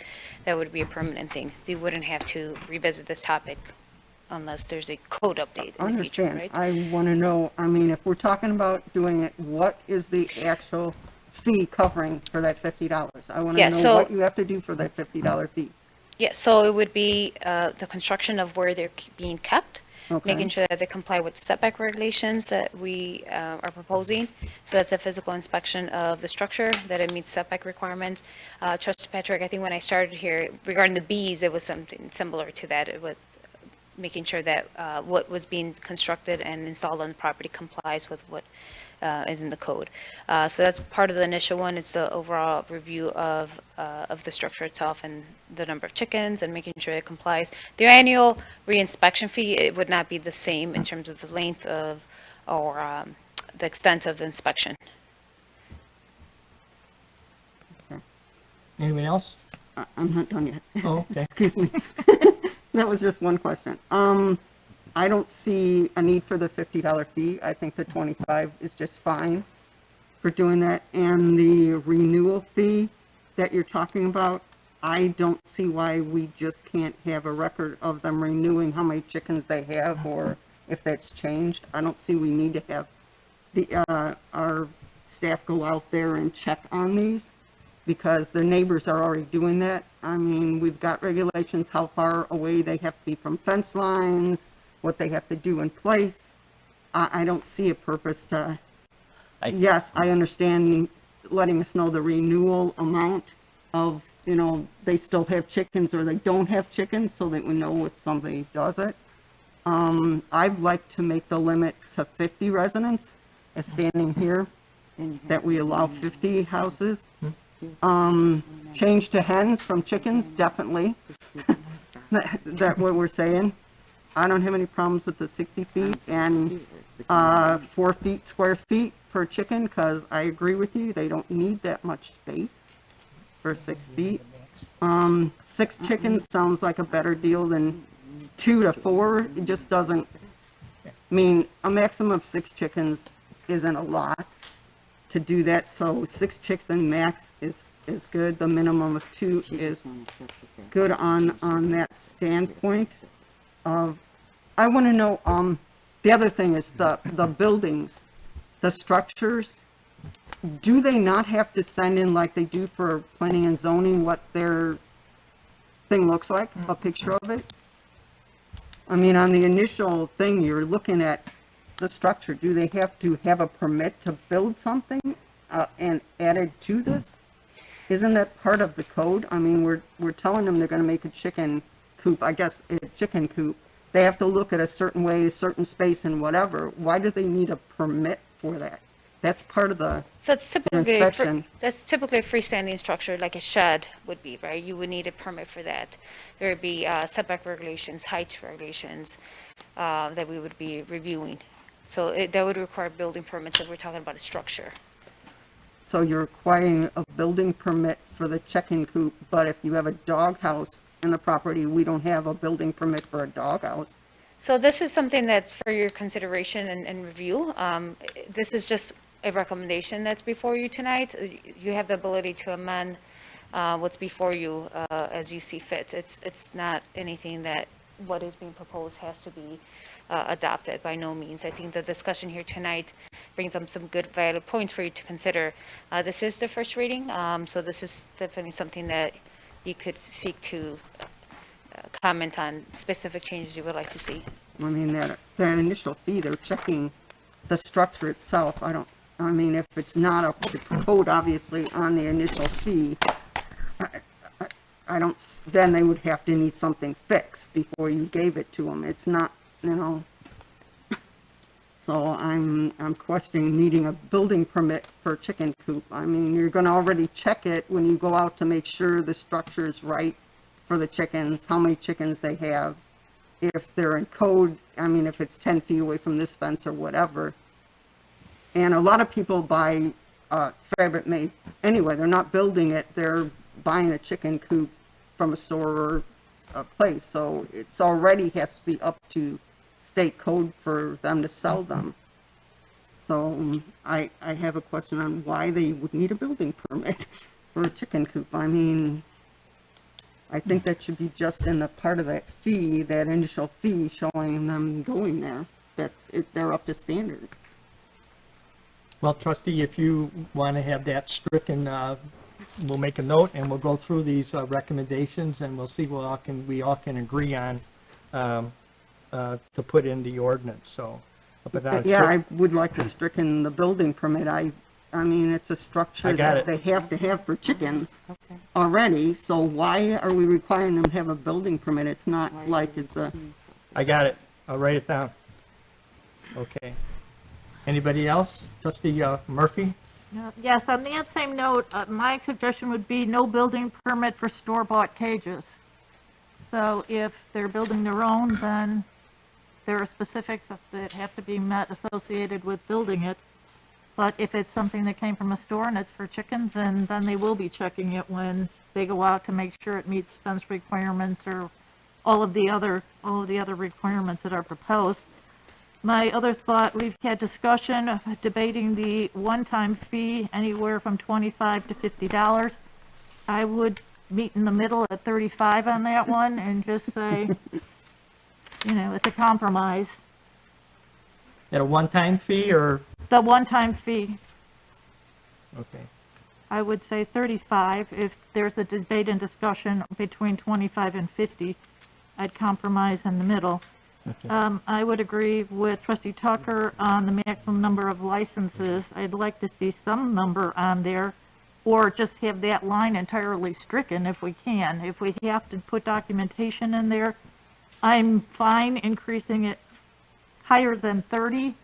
That would be a permanent thing. You wouldn't have to revisit this topic unless there's a code update in the future, right? I want to know, I mean, if we're talking about doing it, what is the actual fee covering for that $50? I want to know what you have to do for that $50 fee. Yeah, so it would be the construction of where they're being kept, Okay. making sure that they comply with setback regulations that we are proposing. So that's a physical inspection of the structure, that it meets setback requirements. Trustee Patrick, I think when I started here, regarding the Bs, it was something similar to that. It was making sure that what was being constructed and installed on the property complies with what is in the code. So that's part of the initial one. It's the overall review of the structure itself and the number of chickens and making sure it complies. The annual reinspection fee, it would not be the same in terms of the length of or the extent of the inspection. Anyone else? I'm not done yet. Oh, okay. Excuse me. That was just one question. I don't see a need for the $50 fee. I think the 25 is just fine for doing that. And the renewal fee that you're talking about, I don't see why we just can't have a record of them renewing how many chickens they have or if that's changed. I don't see we need to have our staff go out there and check on these, because the neighbors are already doing that. I mean, we've got regulations, how far away they have to be from fence lines, what they have to do in place. I don't see a purpose to, yes, I understand letting us know the renewal amount of, you know, they still have chickens or they don't have chickens, so that we know if somebody does it. I'd like to make the limit to 50 residents, as standing here, that we allow 50 houses. Change to hens from chickens, definitely. That's what we're saying. I don't have any problems with the 60 feet and 4 feet, square feet per chicken, because I agree with you, they don't need that much space for 6 feet. 6 chickens sounds like a better deal than 2 to 4. It just doesn't, I mean, a maximum of 6 chickens isn't a lot to do that, so 6 chickens max is good. The minimum of 2 is good on that standpoint. I want to know, the other thing is the buildings, the structures, do they not have to send in, like they do for planning and zoning, what their thing looks like, a picture of it? I mean, on the initial thing, you're looking at the structure. Do they have to have a permit to build something and added to this? Isn't that part of the code? I mean, we're telling them they're going to make a chicken coop, I guess, a chicken coop. They have to look at a certain way, a certain space and whatever. Why do they need a permit for that? That's part of the So it's typically inspection. that's typically a freestanding structure, like a shed would be, right? You would need a permit for that. There would be setback regulations, height regulations that we would be reviewing. So that would require building permits if we're talking about a structure. So you're requiring a building permit for the chicken coop, but if you have a dog house in the property, we don't have a building permit for a dog house. So this is something that's for your consideration and review. This is just a recommendation that's before you tonight. You have the ability to amend what's before you as you see fit. It's not anything that what is being proposed has to be adopted, by no means. I think the discussion here tonight brings up some good valid points for you to consider. This is the first reading, so this is definitely something that you could seek to comment on specific changes you would like to see. I mean, that initial fee, they're checking the structure itself. I mean, if it's not up to code, obviously, on the initial fee, I don't, then they would have to need something fixed before you gave it to them. It's not, you know. So I'm questioning needing a building permit for a chicken coop. I mean, you're gonna already check it when you go out to make sure the structure is right for the chickens, how many chickens they have, if they're in code, I mean, if it's 10 feet away from this fence or whatever. And a lot of people buy fabric made anyway. They're not building it, they're buying a chicken coop from a store or a place. So it's already has to be up to state code for them to sell them. So I have a question on why they would need a building permit for a chicken coop. I mean, I think that should be just in the part of that fee, that initial fee, showing them going there, that they're up to standards. Well, trustee, if you want to have that stricken, we'll make a note and we'll go through these recommendations and we'll see what we all can agree on to put in the ordinance. So, Yeah, I would like to stricken the building permit. I mean, it's a structure that they have to have for chickens already. So why are we requiring them to have a building permit? It's not like it's a. I got it. I'll write it down. Okay. Anybody else? Trustee Murphy? Yes, on that same note, my suggestion would be no building permit for store-bought cages. So if they're building their own, then there are specifics that have to be met associated with building it. But if it's something that came from a store and it's for chickens, then they will be checking it when they go out to make sure it meets fence requirements or all of the other requirements that are proposed. My other thought, we've had discussion of debating the one-time fee anywhere from $25 to $50. I would meet in the middle at 35 on that one and just say, you know, it's a compromise. At a one-time fee or? The one-time fee, Okay. I would say 35. If there's a debate and discussion between 25 and 50, I'd compromise in the middle. Okay. I would agree with Trustee Tucker on the maximum number of licenses. I'd like to see some number on there, or just have that line entirely stricken if we can. If we have to put documentation in there, I'm fine increasing it higher than 30,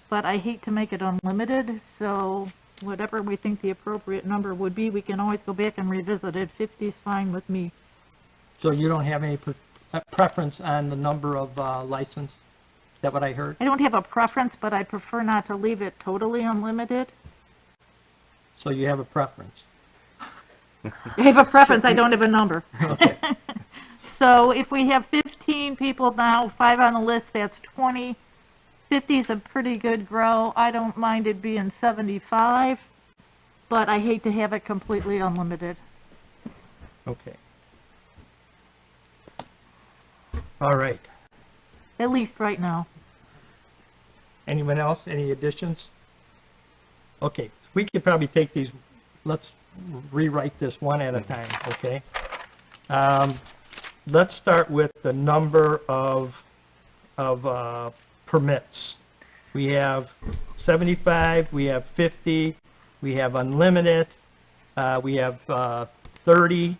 but I hate to make it unlimited, so whatever we think the appropriate number would be, we can always go back and revisit it. 50 is fine with me. So you don't have any preference on the number of license? Is that what I heard? I don't have a preference, but I prefer not to leave it totally unlimited. So you have a preference? I have a preference, I don't have a number. So if we have 15 people now, 5 on the list, that's 20. 50 is a pretty good grow. I don't mind it being 75, but I hate to have it completely unlimited. Okay. All right. At least right now. Anyone else? Any additions? Okay, we could probably take these, let's rewrite this one at a time, okay? Let's start with the number of permits. We have 75, we have 50, we have unlimited, we have 30.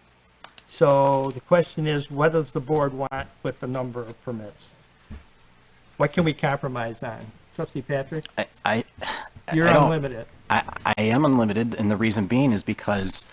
So the question is, what does the board want with the number of permits? What can we compromise on? Trustee Patrick? You're unlimited. I am unlimited, and the reason being is because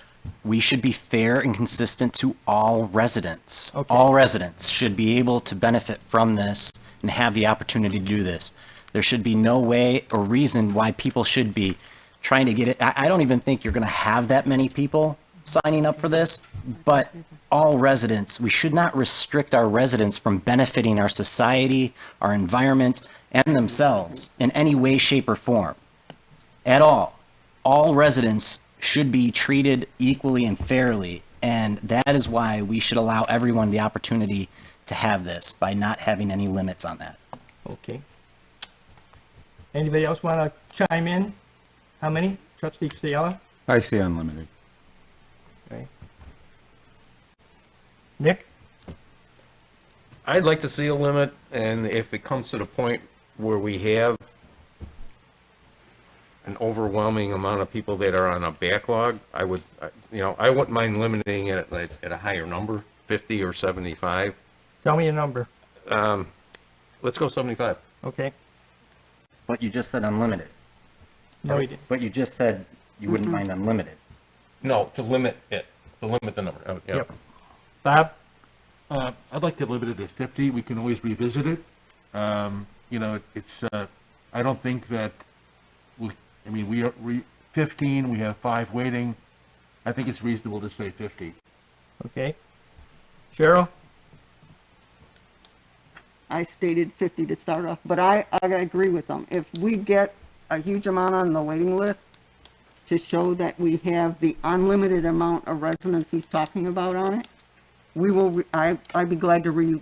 we should be fair and consistent to all residents. Okay. All residents should be able to benefit from this and have the opportunity to do this. There should be no way or reason why people should be trying to get it. I don't even think you're going to have that many people signing up for this, but all residents, we should not restrict our residents from benefiting our society, our environment, and themselves in any way, shape, or form. At all. All residents should be treated equally and fairly, and that is why we should allow everyone the opportunity to have this by not having any limits on that. Okay. Anybody else want to chime in? How many? Trustee Ciela? I say unlimited. Okay. Nick? I'd like to see a limit, and if it comes to the point where we have, an overwhelming amount of people that are on a backlog, I would, I wouldn't mind limiting it at a higher number, 50 or 75. Tell me a number. Let's go 75. Okay. But you just said unlimited. No, he didn't. But you just said you wouldn't mind unlimited. No, to limit the number. Oh, yeah. Yep. Bob? I'd like to limit it to 50. We can always revisit it. It's, I don't think that, we are 15, we have 5 waiting. I think it's reasonable to say 50. Okay. Cheryl? I stated 50 to start off, but I agree with them. If we get a huge amount on the waiting list to show that we have the unlimited amount of residents he's talking about on it, we will, I'd be glad to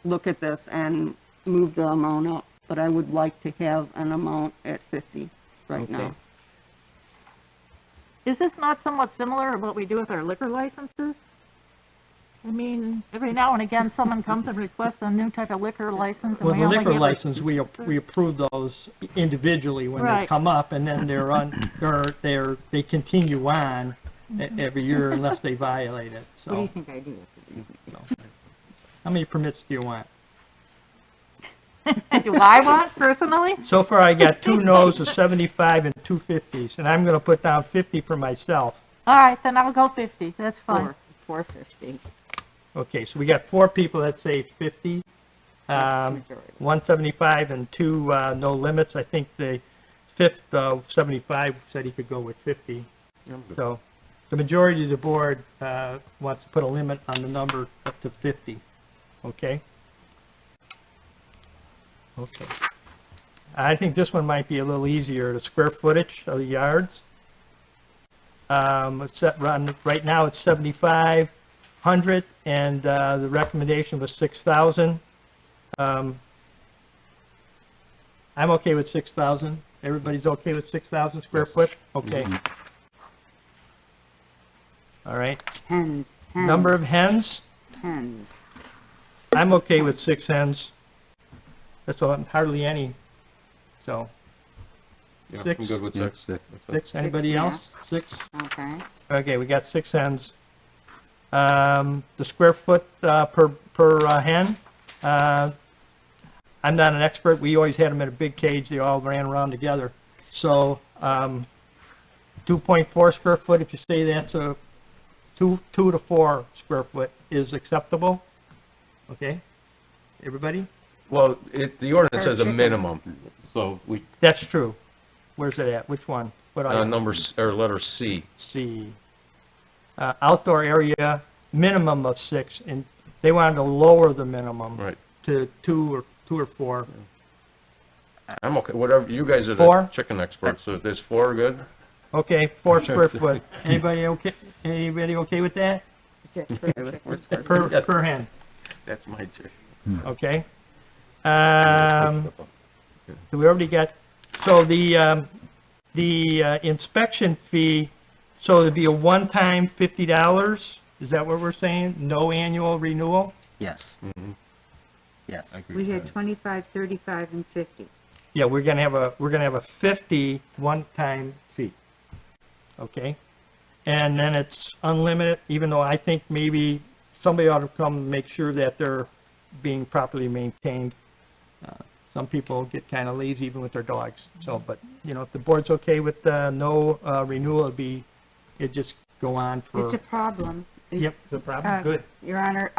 look at this and move the amount up, but I would like to have an amount at 50 right now. Is this not somewhat similar to what we do with our liquor licenses? I mean, every now and again, someone comes and requests a new type of liquor license, and Well, we the only liquor give license, we approve those individually when they Right. come up, and then they continue on every year unless they violate it, What do you so. think I do? How many permits do you want? Do I want personally? So far, I got 2 no's, a 75, and 2 50s, and I'm gonna put down 50 for myself. All right, then I'll go 50. That's fine. 450. Okay, so we got 4 people that say 50, That's the majority. 175 and 2 no limits. I think the 5th, 75, said he could go with 50. So the majority of the board wants to put a limit on the number up to 50, okay? Okay. I think this one might be a little easier, the square footage of the yards. It's set right now it's 7,500, and the recommendation was 6,000. I'm okay with 6,000. Everybody's okay with 6,000 square foot? Okay. All right. Hens. Number of hens? Hens. I'm okay with 6 hens. That's hardly any. So, Yeah, 6? I'm good with 6. 6, anybody yeah. else? 6? Okay. Okay, we got 6 hens. The square foot per hen, I'm not an expert. We always had them in a big cage. They all ran around together. So 2.4 square foot, if you say that's a 2 to 4 square foot is acceptable. Okay, everybody? Well, the ordinance Per says a chicken. minimum, so we, That's true. Where's it at? Which one? What item? letter C. C. Outdoor area, minimum of 6, and they wanted to lower the minimum Right. to 2 or 4. I'm okay, whatever, you guys are 4? the chicken experts, so is 4 good? Okay, 4 square foot. Anybody okay? Anybody okay with that? Is that per chicken? Per hen, That's my chicken. okay? So we already got, so the inspection fee, so it'd be a one-time $50? Is that what we're saying? No annual renewal? Yes. Yes. We had 25, 35, and 50. Yeah, we're gonna have a 50 one-time fee. Okay? And then it's unlimited, even though I think maybe somebody ought to come and make sure that they're being properly maintained. Some people get kind of lazy even with their dogs. So, but, if the board's okay with no renewal, it'd just go on for. It's a problem. Yep, it's a problem, good. Your Honor,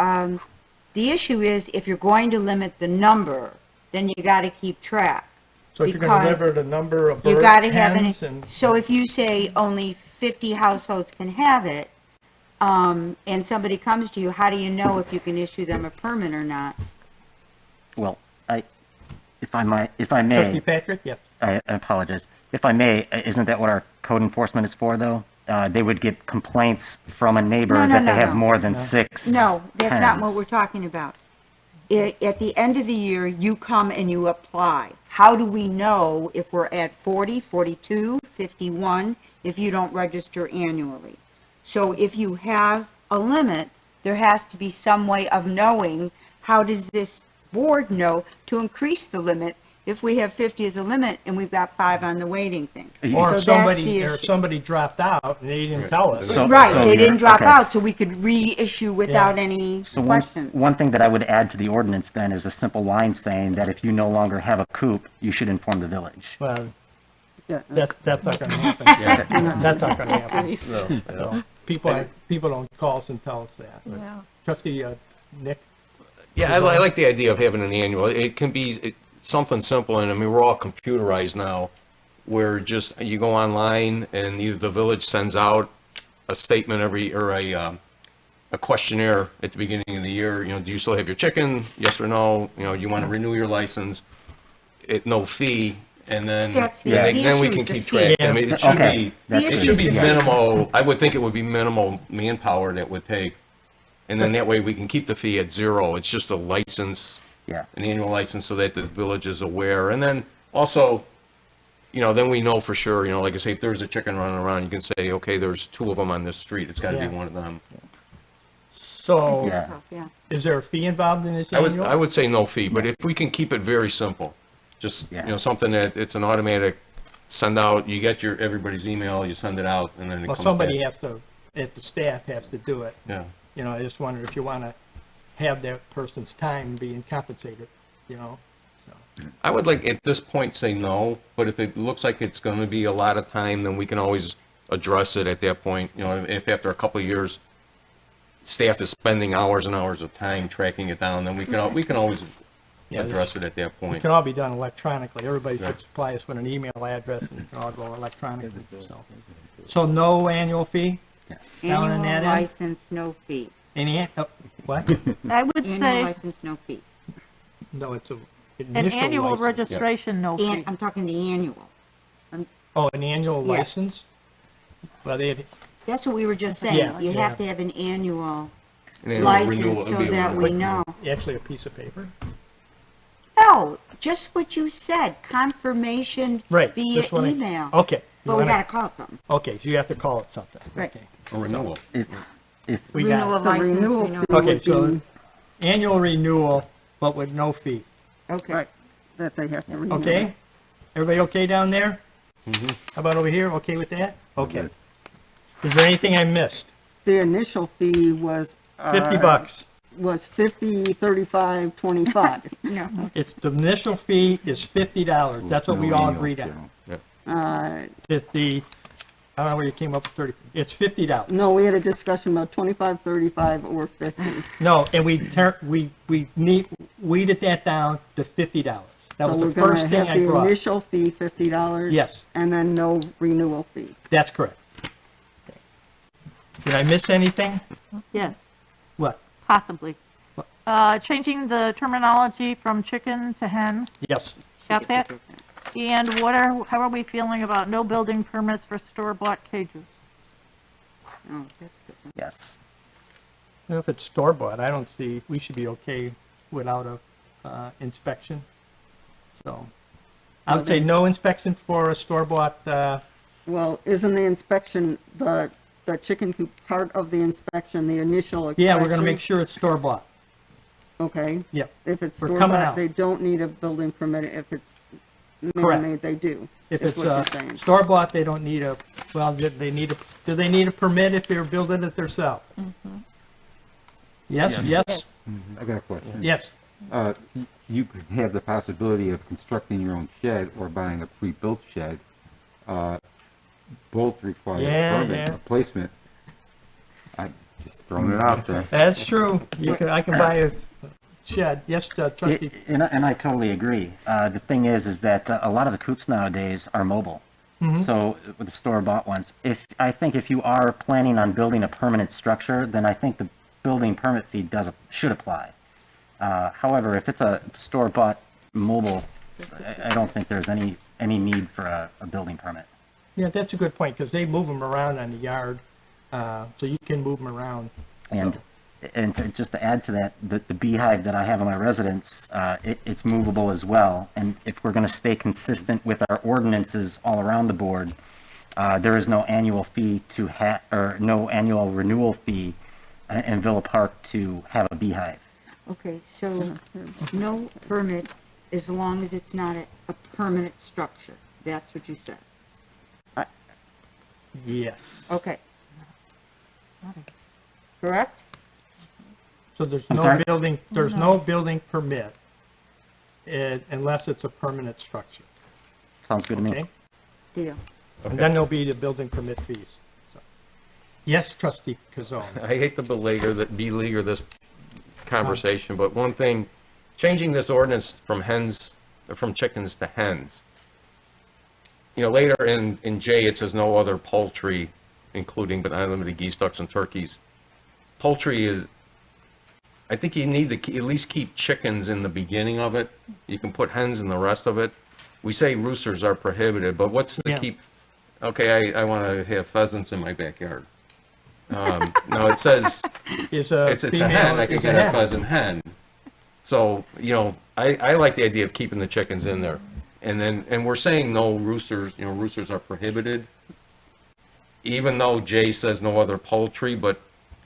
the issue is if you're going to limit the number, then you got to keep track. So if you're gonna because limit the number of You birds, got to have hens, an, and. so if you say only 50 households can have it, and somebody comes to you, how do you know if you can issue them a permit or not? Well, if I may, Trustee Patrick, yes. I apologize. If I may, isn't that what our code enforcement is for, though? They would get complaints from a neighbor No, no, that no, they have no. more than 6 No, that's not hens. what we're talking about. At the end of the year, you come and you apply. How do we know if we're at 40, 42, 51, if you don't register annually? So if you have a limit, there has to be some way of knowing, how does this board know to increase the limit if we have 50 as a limit and we've got 5 on the waiting thing. Or So if that's the somebody, or issue. somebody dropped out and they didn't tell us. Right, they didn't drop okay. out, so we could reissue without any So question. one thing that I would add to the ordinance then is a simple line saying that if you no longer have a coop, you should inform the village. Well, Yeah. that's not gonna happen. That's not gonna happen. So, people don't call us and tell us that. But Trustee, Nick? Yeah, I like the idea of having an annual. It can be something simple, and I mean, we're all computerized now, where just, you go online and either the village sends out a statement or a questionnaire at the beginning of the year, you know, do you still have your chicken? Yes or no? You know, you want to renew your license at no fee, and then, That's the then we issue can is the keep fee. track. I mean, it should Okay. be, That's it the should be issue. minimal, I would think it would be minimal manpower that would take. And then that way we can keep the fee at 0. It's just a license, Yeah. an annual license, so that the village is aware. And then also, you know, then we know for sure, you know, like I say, if there's a chicken running around, you can say, okay, there's 2 of them on this street. It's got to be Yeah. one of them. So, Yeah. is there a fee involved in this I annual? would say no fee, but if we can keep it very simple, just, you know, something that it's an automatic send out, you get everybody's email, you send it out, and then it Well, comes back. somebody has to, if the staff has to do it. Yeah. You know, I just wonder if you want to have that person's time being compensated, you know? So, I would like, at this point, say no, but if it looks like it's going to be a lot of time, then we can always address it at that point. You know, if after a couple of years, staff is spending hours and hours of time tracking it down, then we can always Yeah, address it at that it point. can all be done electronically. Everybody Yeah. should supply us with an email address and it can all go electronically, so. So no annual fee? Down in Annual that end? license, no fee. Any, what? I would Annual say license, no fee. No, it's a an initial annual license. registration, no fee. And I'm talking the annual. Oh, an annual Yeah. license? Well, That's what we were just Yeah, saying. You yeah. have to have an annual An annual renewal license would so be a that we know. actually a piece of paper? No, just what you said, confirmation Right. via just wanna- email. Okay. But we gotta call it something. Okay, so you have to call it something. Right. Okay. A renewal. We got Renewal it. The license, renewal renewal. fee Okay, would so be, annual renewal, but with no fee. Okay. right, that they have to renew. Okay? Everybody okay down there? How about over here? Okay with that? Okay. Is there anything I missed? The initial fee was. $50. Was 50, 35, 25. No. It's, the initial fee is $50. That's what we all agreed on. Uh, 50, I don't know where you came up with 30. It's $50. no, we had a discussion about 25, 35, or 50. No, and we weeded that down to $50. That So was we're the gonna first thing have I the brought. initial fee, $50. Yes. And then no renewal fee. That's correct. Did I miss anything? Yes, What? possibly. Changing the terminology from chicken to hen, Yes. got that? And how are we feeling about no building permits for store-bought cages? Oh, that's good. Yes. If it's store-bought, I don't see, we should be okay without a inspection. So, I would say no inspection for a store-bought, Well, isn't the inspection, the chicken coop part of the inspection, the initial inspection? yeah, we're gonna make sure it's store-bought. Okay. Yep. If it's We're coming store-bought, out. they don't need a building permit. If it's Correct. man-made, they do. If is it's what you're saying. store-bought, they don't need well, do they need a permit if they're building it themselves? Yes, yes, I got a question. yes. You could have the possibility of constructing your own shed or buying a pre-built shed. Both require Yeah, permit yeah. replacement. I'm just throwing it out there. That's true. I can buy a shed. Yes, trustee. And I totally agree. The thing is that a lot of the coops nowadays are mobile. Mhm. So with the store-bought ones, I think if you are planning on building a permanent structure, then I think the building permit fee should apply. However, if it's a store-bought mobile, I don't think there's any need for a building permit. Yeah, that's a good point, because they move them around on the yard, so you can move them around. And just to add to that, the beehive that I have in my residence, it's movable as well. And if we're going to stay consistent with our ordinances all around the board, there is no annual fee or no annual renewal fee in Villa Park to have a beehive. Okay, so no permit as long as it's not a permanent structure. That's what you said. Yes. Okay. Correct? So there's I'm no sorry? building permit unless it's a permanent structure, Sounds good to me. okay? Deal. And then there'll be the building permit fees. So. Yes, trustee Kazon. I hate to beleaguer this conversation, but one thing, changing this ordinance from chickens to hens. You know, later in J, it says no other poultry, including but not limited geese, ducks, and turkeys. Poultry is, I think you need to at least keep chickens in the beginning of it. You can put hens in the rest of it. We say roosters are prohibited, but what's the keep? Okay, I want to have pheasants in my backyard. No, it says It's it's a hen. I can get a pheasant hen. So, you know, I like the idea of keeping the chickens in there. And we're saying no roosters, you know, roosters are prohibited. Even though Jay says no other poultry, but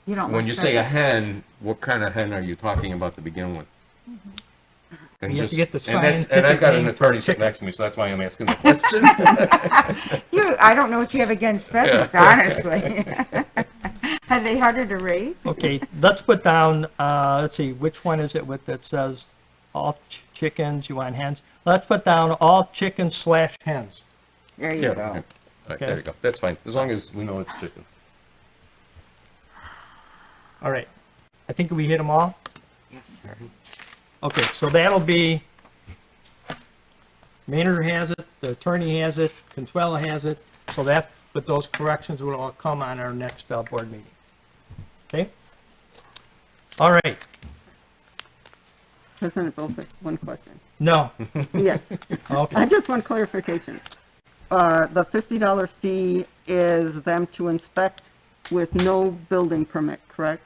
You don't when like you say a pheasant. hen, what kind of hen are you talking about to begin with? And You have to get the and I've scientific got an name for attorney sitting next to me, so that's why I'm asking the question. I don't know what you have against pheasants, honestly. Are they harder to raise? Okay, let's put down, let's see, which one is it that says all chickens, you want hens? Let's put down all chickens / hens. There you Yeah, go. okay. All right, there you go. That's fine, as long as we know it's chicken. All right. I think we hit them all? Yes. Okay, so that'll be, Maynard has it, the attorney has it, Consuela has it, so that, but those corrections will all come on our next board meeting. Okay? All right. President Olfus, one question. No. Yes. Okay. I just want clarification. The $50 fee is them to inspect with no building permit, correct?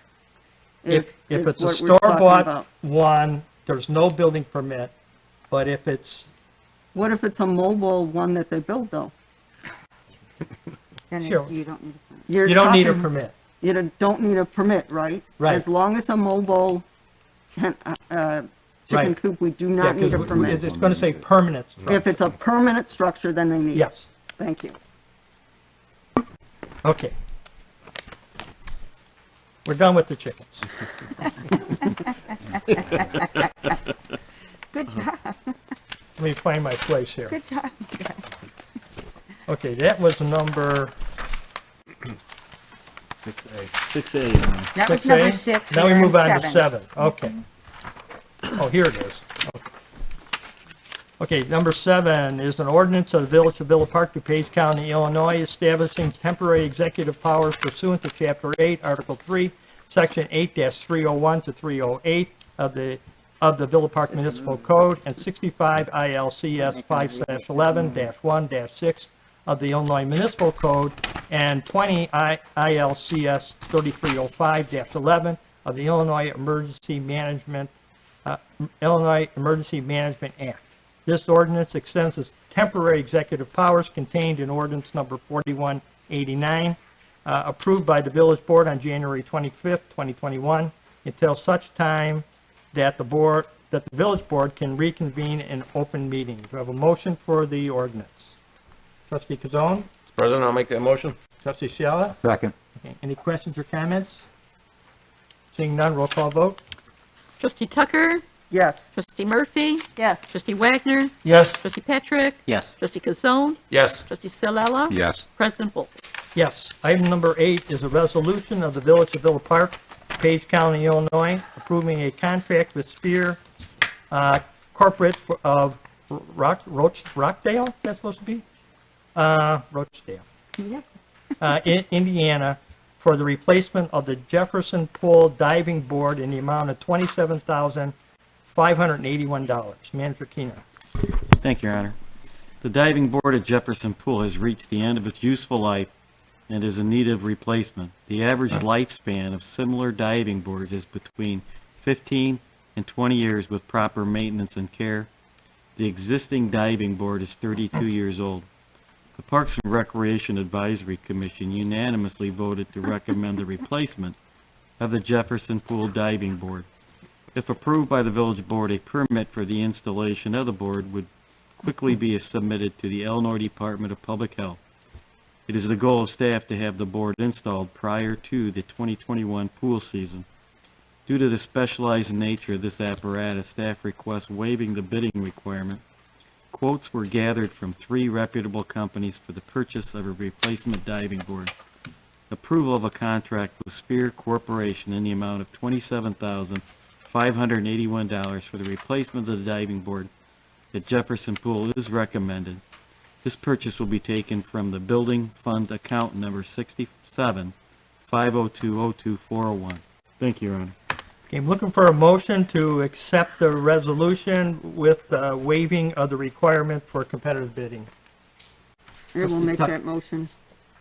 If Is it's a what we're talking store-bought about. one, there's no building permit, but if it's, What if it's a mobile one that they build, though? Then Sure. you don't need a permit. You're you don't need a talking- permit. You don't need a permit, right? Right. As long as a mobile chicken Right. coop, we do Yeah, not need 'cause a permit. it's going to say permanent. If it's a permanent structure, then they need it. Yes. Thank you. Okay. We're done with the chickens. Good job. Let me find my place here. Good job. Okay, that was number 6A. That was 6A. number 6. Now we we're move on to 7. 7. Okay. Oh, here it is. Okay, number 7 is an ordinance of the Village of Villa Park, DuPage County, Illinois, establishing temporary executive powers pursuant to Chapter 8, Article 3, Section 8-301 to 308 of the Villa Park Municipal Code, and 65 ILCS 5/11-1-6 of the Illinois Municipal Code, and 20 ILCS 3305-11 of the Illinois Emergency Management Act. This ordinance extends the temporary executive powers contained in ordinance number 4189, approved by the village board on January 25th, 2021, until such time that the village board can reconvene in open meeting. Do I have a motion for the ordinance? Trustee Kazone? Mr. President, I'll make that motion. Trustee Siala? Second. Okay, any questions or comments? Seeing none, roll call vote. Trustee Tucker? Yes. Trustee Murphy? Yes. Trustee Wagner? Yes. Trustee Patrick? Yes. Trustee Kazone? Yes. Trustee Salella? Yes. President Bol. Yes. Item number 8 is a resolution of the Village of Villa Park, Page County, Illinois, approving a contract with Spear Corporate of Rockdale, that's supposed to be? Rochdale. Yeah. In Indiana, for the replacement of the Jefferson Pool Diving Board in the amount of $27,581. Manager Keener. Thank you, Your Honor. The diving board at Jefferson Pool has reached the end of its useful life and is in need of replacement. The average lifespan of similar diving boards is between 15 and 20 years with proper maintenance and care. The existing diving board is 32 years old. The Parks and Recreation Advisory Commission unanimously voted to recommend the replacement of the Jefferson Pool Diving Board. If approved by the village board, a permit for the installation of the board would quickly be submitted to the Illinois Department of Public Health. It is the goal of staff to have the board installed prior to the 2021 pool season. Due to the specialized nature of this apparatus, staff requests waiving the bidding requirement. Quotes were gathered from 3 reputable companies for the purchase of a replacement diving board. Approval of a contract with Spear Corporation in the amount of $27,581 for the replacement of the diving board at Jefferson Pool is recommended. This purchase will be taken from the building fund account number 67-502-02401. Thank you, Your Honor. Okay, I'm looking for a motion to accept the resolution with waiving of the requirement for competitive bidding. I will make that motion.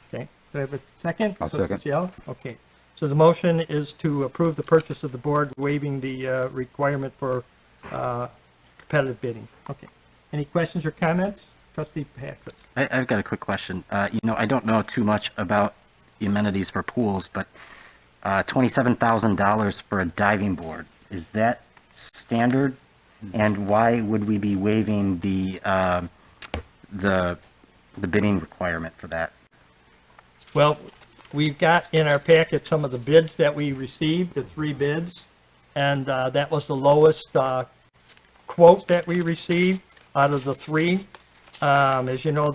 Okay, do I have a second? I'll Trustee second. Cielo? Okay, so the motion is to approve the purchase of the board, waiving the requirement for competitive bidding. Okay, any questions or comments? Trustee Patrick? I've got a quick question. I don't know too much about the amenities for pools, but $27,000 for a diving board, is that standard? And why would we be waiving the bidding requirement for that? Well, we've got in our packet some of the bids that we received, the 3 bids, and that was the lowest quote that we received out of the 3. As you know,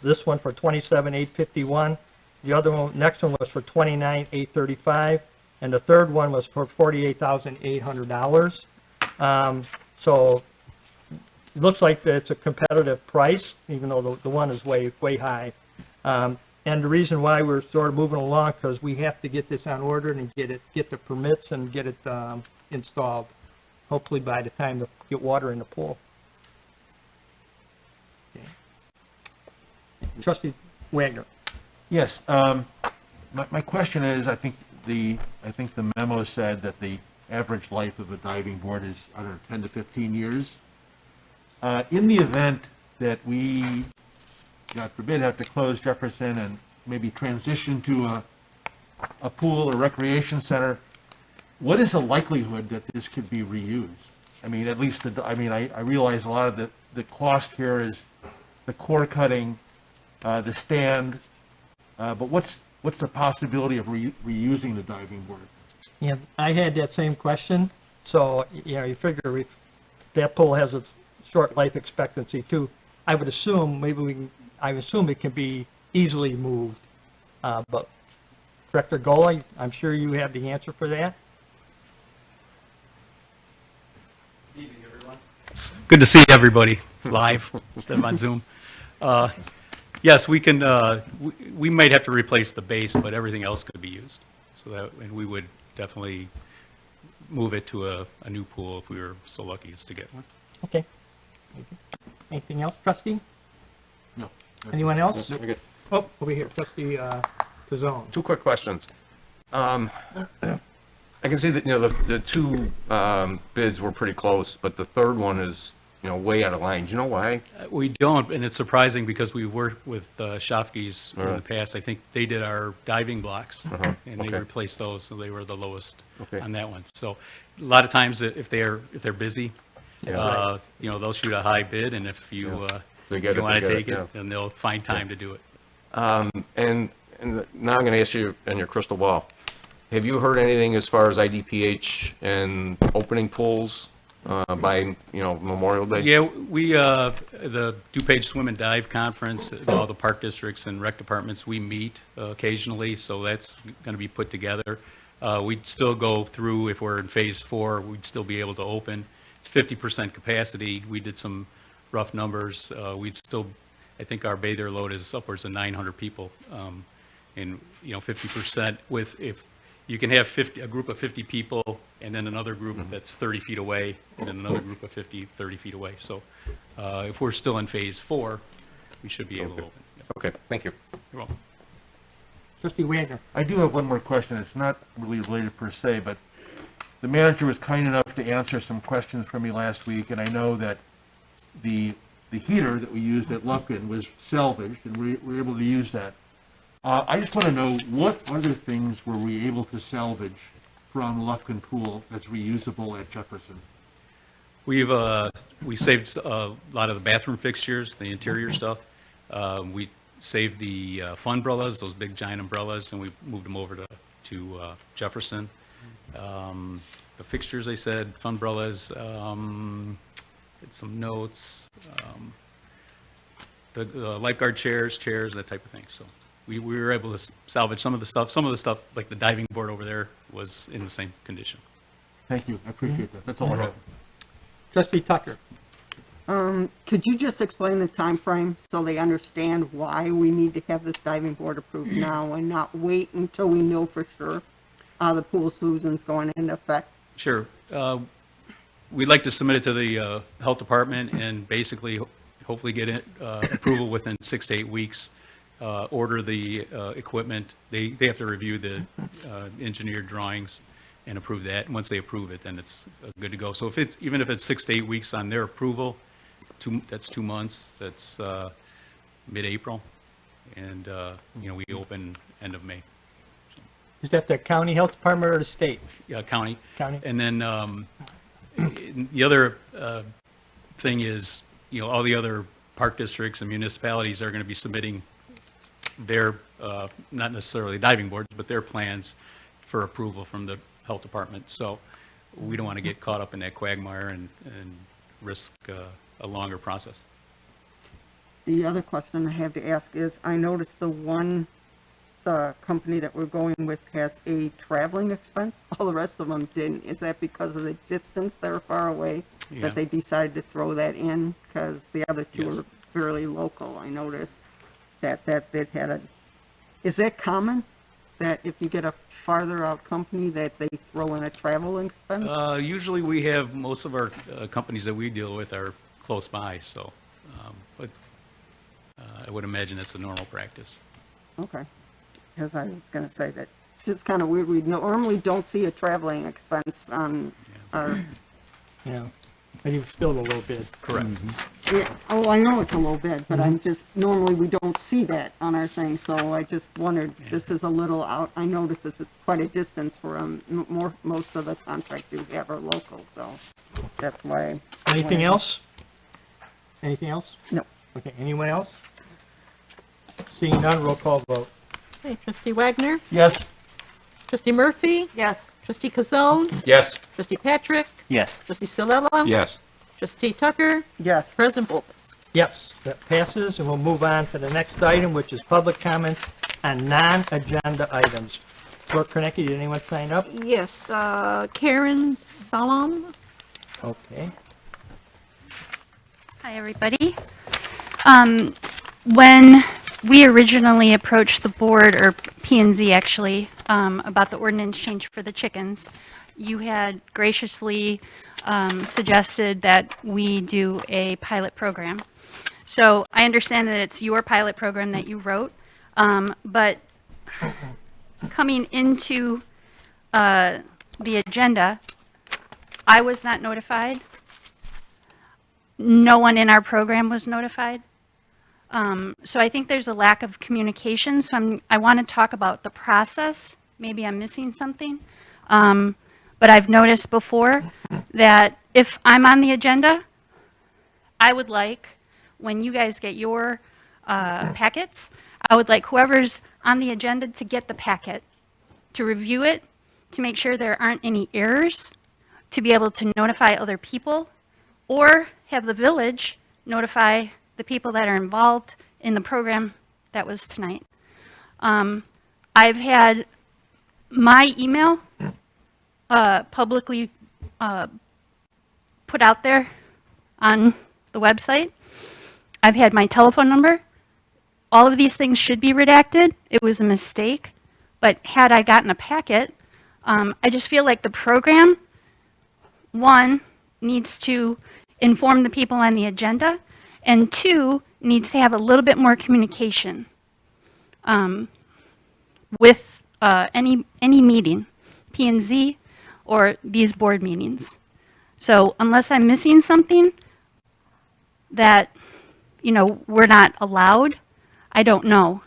this one for $27,851. The other one, next one was for $29,835, and the third one was for $48,800. So it looks like it's a competitive price, even though the one is way high. And the reason why we're sort of moving along, because we have to get this on order and get the permits and get it installed, hopefully by the time to get water in the pool. Okay. Trustee Wagner. Yes, my question is, I think the memo said that the average life of a diving board is, I don't know, 10 to 15 years. In the event that we, God forbid, have to close Jefferson and maybe transition to a pool or recreation center, what is the likelihood that this could be reused? I mean, at least, I realize a lot of the cost here is the core cutting, the stand, but what's the possibility of reusing the diving board? Yeah, I had that same question. So, you figure if that pool has a short life expectancy too, I would assume I assume it can be easily moved. But Director Gola, I'm sure you have the answer for that. Evening, everyone. Good to see everybody live instead of on Zoom. Yes, we can. We might have to replace the base, but everything else could be used. And we would definitely move it to a new pool if we were so lucky as to get one. Okay. Anything else, Trustee? No. Anyone else? Okay. Oh, over here, Trustee Kazone. 2 quick questions. I can see that, the 2 bids were pretty close, but the third one is, way out of line. Do you know why? We don't, and it's surprising because we worked with Schafke's in the past. I think they did our diving blocks, and they replaced those, so they were the lowest on that one. So a lot of times, if they're busy, they'll shoot a high bid, and if you want to take it, then they'll find time to do it. And now I'm going to ask you in your crystal ball. Have you heard anything as far as IDPH and opening pools by Memorial Day? Yeah, we the DuPage Swim and Dive Conference, all the park districts and rec departments, we meet occasionally, so that's going to be put together. We'd still go through, if we're in phase 4, we'd still be able to open. It's 50% capacity. We did some rough numbers. We'd still, I think our bather load is upwards of 900 people, and 50% if you can have a group of 50 people and then another group that's 30 feet away and then another group of 30 feet away. So if we're still in phase 4, we should be able to open. Okay, thank you. You're welcome. Trustee Wagner. I do have one more question. It's not really related per se, but the manager was kind enough to answer some questions for me last week, and I know that the heater that we used at Lufkin was salvaged, and we were able to use that. I just want to know, what other things were we able to salvage from Lufkin Pool that's reusable at Jefferson? We saved a lot of the bathroom fixtures, the interior stuff. We saved the fun umbrellas, those big giant umbrellas, and we moved them over to Jefferson. The fixtures, they said, fun umbrellas, did some notes, the lifeguard chairs, that type of thing. So we were able to salvage some of the stuff. Some of the stuff, like the diving board over there, was in the same condition. Thank you, I appreciate that. That's all I have. Trustee Tucker. Could you just explain the time frame so they understand why we need to have this diving board approved now and not wait until we know for sure the pool season's going into effect? Sure. We'd like to submit it to the health department and basically hopefully get it approval within 6 to 8 weeks. Order the equipment. They have to review the engineered drawings and approve that. And once they approve it, then it's good to go. So if it's even if it's 6 to 8 weeks on their approval, that's 2 months. That's mid-April, and we open end of May. Is that the county health department or the state? Yeah, county. County. And then the other thing is, all the other park districts and municipalities are going to be submitting their, not necessarily diving boards, but their plans for approval from the health department. So we don't want to get caught up in that quagmire and risk a longer process. The other question I have to ask is, I noticed the company that we're going with has a traveling expense. All the rest of them didn't. Is that because of the distance they're far away that they decided to throw that in? Because the other two are fairly local. I noticed that bid had a... Is that common? That if you get a farther out company that they throw in a travel expense? Usually we have most of our companies that we deal with are close by, so, but I would imagine it's a normal practice. Okay. Because I was going to say that it's just kind of weird. We normally don't see a traveling expense on our... Yeah, but you've still a low bid. Correct. Yeah, oh, I know it's a low bid, but I'm just, normally we don't see that on our thing, so I just wondered, this is a little out, I noticed it's quite a distance for most of the contracts you have are local, so that's why. Anything else? Anything else? No. Okay, anyone else? Seeing none, roll call vote. Okay, Trustee Wagner? Yes. Trustee Murphy? Yes. Trustee Kazone? Yes. Trustee Patrick? Yes. Trustee Silella? Yes. Trustee Tucker? Yes. President Bolkus? Yes, that passes, and we'll move on to the next item, which is public comment on non-agenda items. Clerk Kornecki, did anyone sign up? Yes, Karen Salam? Okay. Hi, everybody. When we originally approached the board, or P&Z actually, about the ordinance change for the chickens, you had graciously suggested that we do a pilot program. So I understand that it's your pilot program that you wrote, but coming into the agenda, I was not notified. No one in our program was notified. So I think there's a lack of communication. So I want to talk about the process. Maybe I'm missing something. But I've noticed before that if I'm on the agenda, I would like, when you guys get your packets, I would like whoever's on the agenda to get the packet, to review it, to make sure there aren't any errors, to be able to notify other people, or have the village notify the people that are involved in the program that was tonight. I've had my email publicly put out there on the website. I've had my telephone number. All of these things should be redacted. It was a mistake. But had I gotten a packet, I just feel like the program, one, needs to inform the people on the agenda, and two, needs to have a little bit more communication with any meeting, P&Z, or these board meetings. So unless I'm missing something that, we're not allowed, I don't know.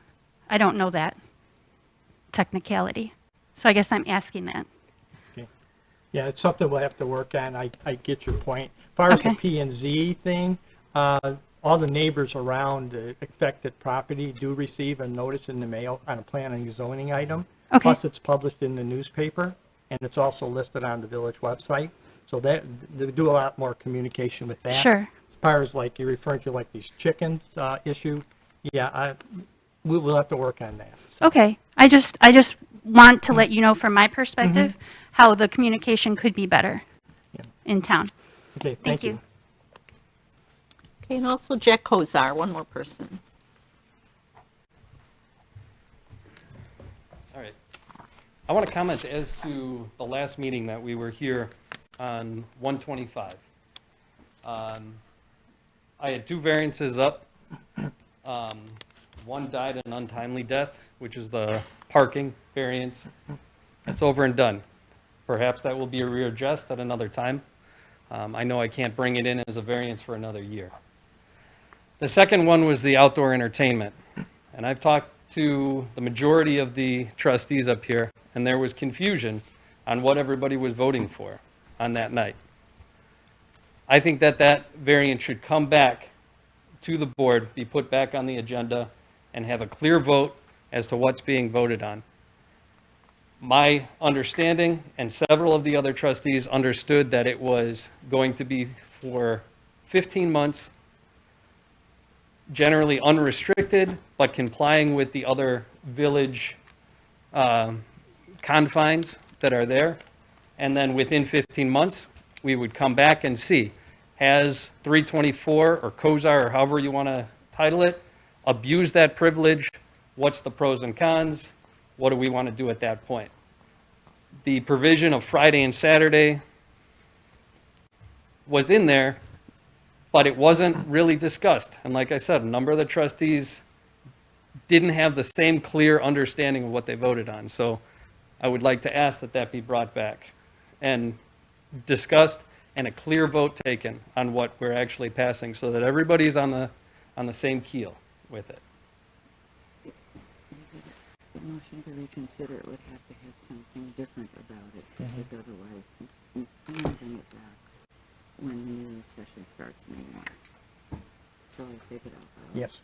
I don't know that technicality. So I guess I'm asking that. Okay. Yeah, it's something we'll have to work on. I get your point. As far as the Okay. P and Z thing, all the neighbors around the affected property do receive a notice in the mail on a planning and zoning item. Okay. Plus, it's published in the newspaper, and it's also listed on the village website. So that, they do a lot more communication with that. Sure. As far as like you're referring to like these chickens issue, yeah, we will have to work on that. Okay. I just want to let you know from my perspective how the communication could be better in town. Okay, Thank you. Okay, and also Jack Kozar, one more person. All right. I want to comment as to the last meeting that we were here on 125. I had 2 variances up. One died an untimely death, which is the parking variance. That's over and done. Perhaps that will be readjusted at another time. I know I can't bring it in as a variance for another year. The second one was the outdoor entertainment. And I've talked to the majority of the trustees up here, and there was confusion on what everybody was voting for on that night. I think that that variance should come back to the board, be put back on the agenda, and have a clear vote as to what's being voted on. My understanding, and several of the other trustees understood, that it was going to be for 15 months, generally unrestricted, but complying with the other village confines that are there. And then within 15 months, we would come back and see, has 324 or Kozar, or however you want to title it, abused that privilege? What's the pros and cons? What do we want to do at that point? The provision of Friday and Saturday was in there, but it wasn't really discussed. And like I said, a number of the trustees didn't have the same clear understanding of what they voted on. So I would like to ask that that be brought back and discussed, and a clear vote taken on what we're actually passing, so that everybody's on the same keel with it. The motion to reconsider would have to have something different about it, because otherwise you can't bring it back when the new session starts May 1. So I take it out. Yes.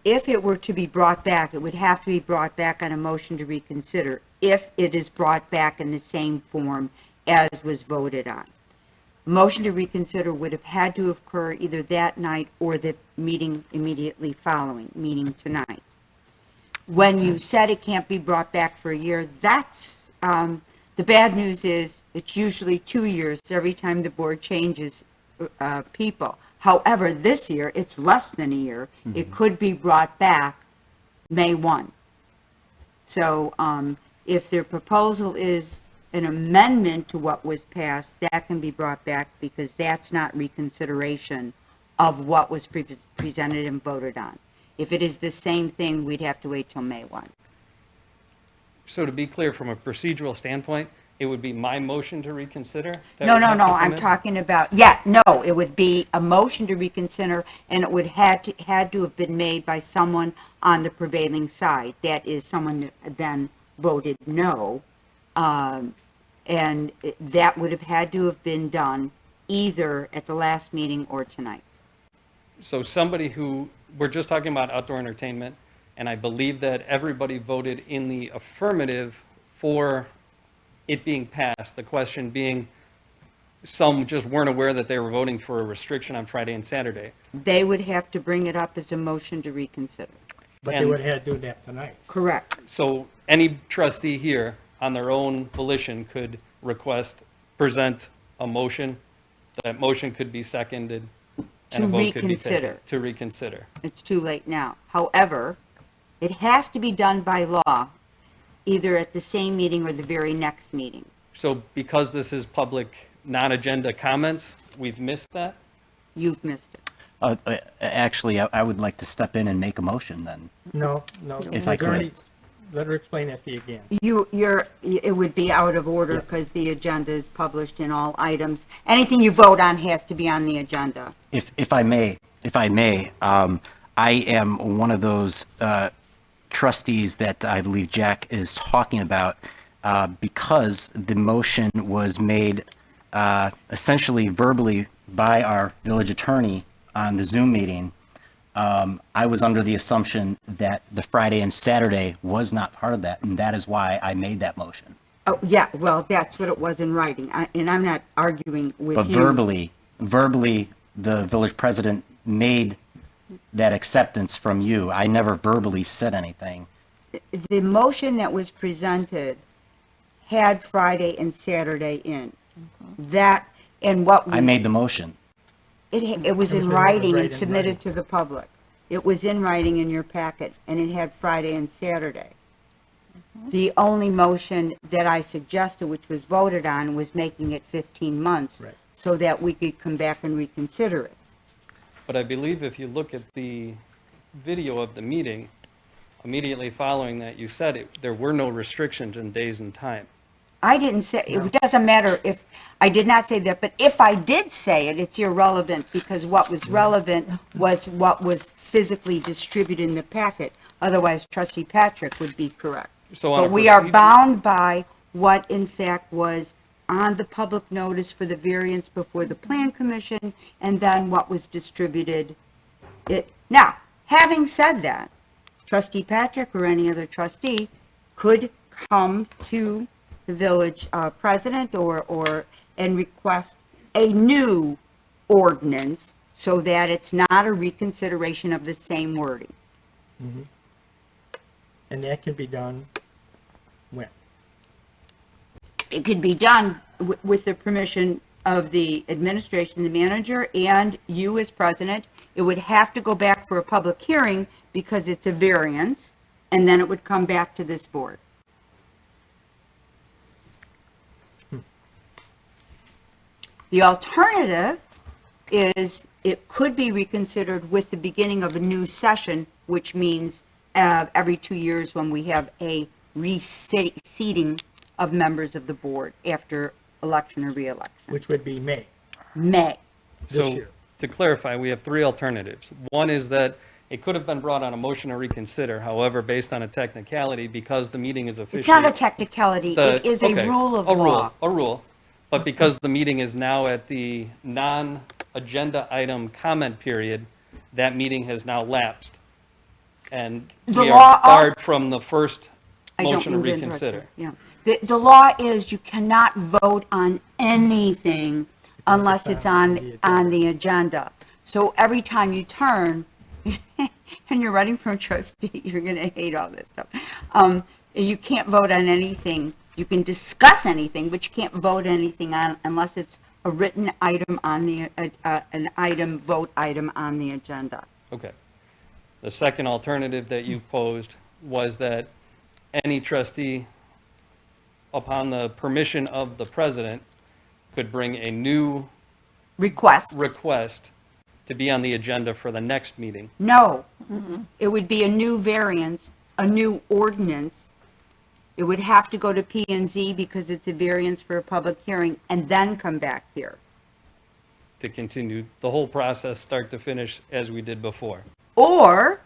If it were to be brought back, it would have to be brought back on a motion to reconsider, if it is brought back in the same form as was voted on. Motion to reconsider would have had to occur either that night or the meeting immediately following, meaning tonight. When you said it can't be brought back for a year, that's, the bad news is, it's usually 2 years every time the board changes people. However, this year, it's less than a year. It could be brought back May 1. So if their proposal is an amendment to what was passed, that can be brought back, because that's not reconsideration of what was presented and voted on. If it is the same thing, we'd have to wait till May 1. So to be clear, from a procedural standpoint, it would be my motion to reconsider? that No, would no, have no, to come I'm in? talking about, it would be a motion to reconsider, and it would had to have been made by someone on the prevailing side. That is, someone that then voted no. And that would have had to have been done either at the last meeting or tonight. So somebody who, we're just talking about outdoor entertainment, and I believe that everybody voted in the affirmative for it being passed. The question being, some just weren't aware that they were voting for a restriction on Friday and Saturday. They would have to bring it up as a motion to reconsider. But they And- would have to do that tonight. Correct. So any trustee here, on their own volition, could present a motion. That motion could be seconded, and a To vote could be reconsider. taken. To reconsider. It's too late now. However, it has to be done by law, either at the same meeting or the very next meeting. So because this is public, non-agenda comments, we've missed that? You've missed it. Actually, I would like to step in and make a motion then. No. If I could. Let her explain that to you again. It would be out of order because the agenda is published in all items. Anything you vote on has to be on the agenda. If I may, I am one of those trustees that I believe Jack is talking about. because the motion was made essentially verbally by our village attorney on the Zoom meeting, I was under the assumption that the Friday and Saturday was not part of that, and that is why I made that motion. Oh, yeah, well, that's what it was in writing, and I'm not arguing with But you. verbally, the village president made that acceptance from you. I never verbally said anything. The motion that was presented had Friday and Saturday in. That, and what we... I made the motion. It was in writing and submitted to the public. It was in writing in your packet, and it had Friday and Saturday. The only motion that I suggested, which was voted on, was making it 15 months, so that we could come back and reconsider it. But I believe if you look at the video of the meeting, immediately following that, you said there were no restrictions in days and time. I didn't say, it doesn't matter if, I did not say that, but if I did say it, it's irrelevant, because what was relevant was what was physically distributed in the packet. Otherwise, Trustee Patrick would be correct. But we are bound by what in fact was on the public notice for the variance before the Plan Commission, and then what was distributed. Now, having said that, Trustee Patrick or any other trustee could come to the village president and request a new ordinance so that it's not a reconsideration of the same wording. Mm-hmm. And that can be done when? It could be done with the permission of the administration, the manager, and you as president. It would have to go back for a public hearing because it's a variance, and then it would come back to this board. The alternative is it could be reconsidered with the beginning of a new session, which means every 2 years when we have a reseating of members of the board after election or re-election. Which would be May. May. This So, year. to clarify, we have three alternatives. One is that it could have been brought on a motion to reconsider, however, based on a technicality, because the meeting is officially... It's not a technicality, it is a rule of law. A rule, but because the meeting is now at the non-agenda item comment period, that meeting has now lapsed. And we are barred from the first motion to reconsider. Yeah. The law is you cannot vote on anything unless it's on the agenda. So every time you turn, and you're running for a trustee, you're going to hate all this stuff. You can't vote on anything. You can discuss anything, but you can't vote anything on unless it's a written item on the vote item on the agenda. Okay. The second alternative that you posed was that any trustee, upon the permission of the president, could bring a new request to be on the agenda for the next meeting. No, it would be a new variance, a new ordinance. It would have to go to P&Z because it's a variance for a public hearing, and then come back here. To continue the whole process, start to finish, as we did before. Or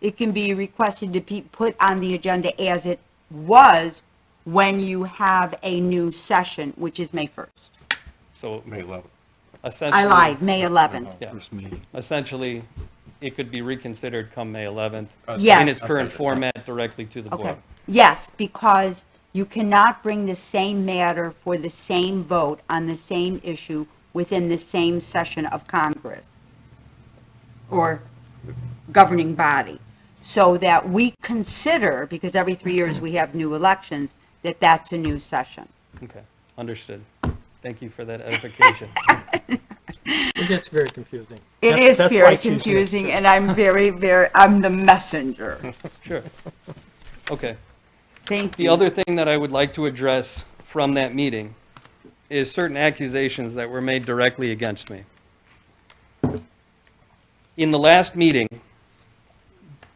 it can be requested to be put on the agenda as it was when you have a new session, which is May 1st. So May 11th. I lied, May 11th. Yeah. Essentially, it could be reconsidered come May 11th. Yes. In its current format, directly to the board. Okay. Yes, because you cannot bring the same matter for the same vote on the same issue within the same session of Congress or governing body. So that we consider, because every 3 years we have new elections, that that's a new session. Okay, understood. Thank you for that edification. It gets very confusing. It is very confusing, and I'm I'm the messenger. Sure. Okay. Thank you. The other thing that I would like to address from that meeting is certain accusations that were made directly against me. In the last meeting,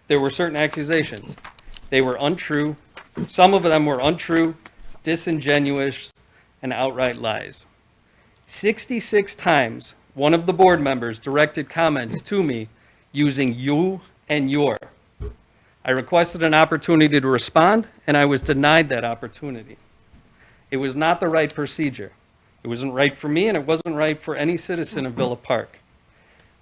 there were certain accusations. They were untrue. Some of them were untrue, disingenuous, and outright lies. 66 times, one of the board members directed comments to me using you and your. I requested an opportunity to respond, and I was denied that opportunity. It was not the right procedure. It wasn't right for me, and it wasn't right for any citizen of Villa Park.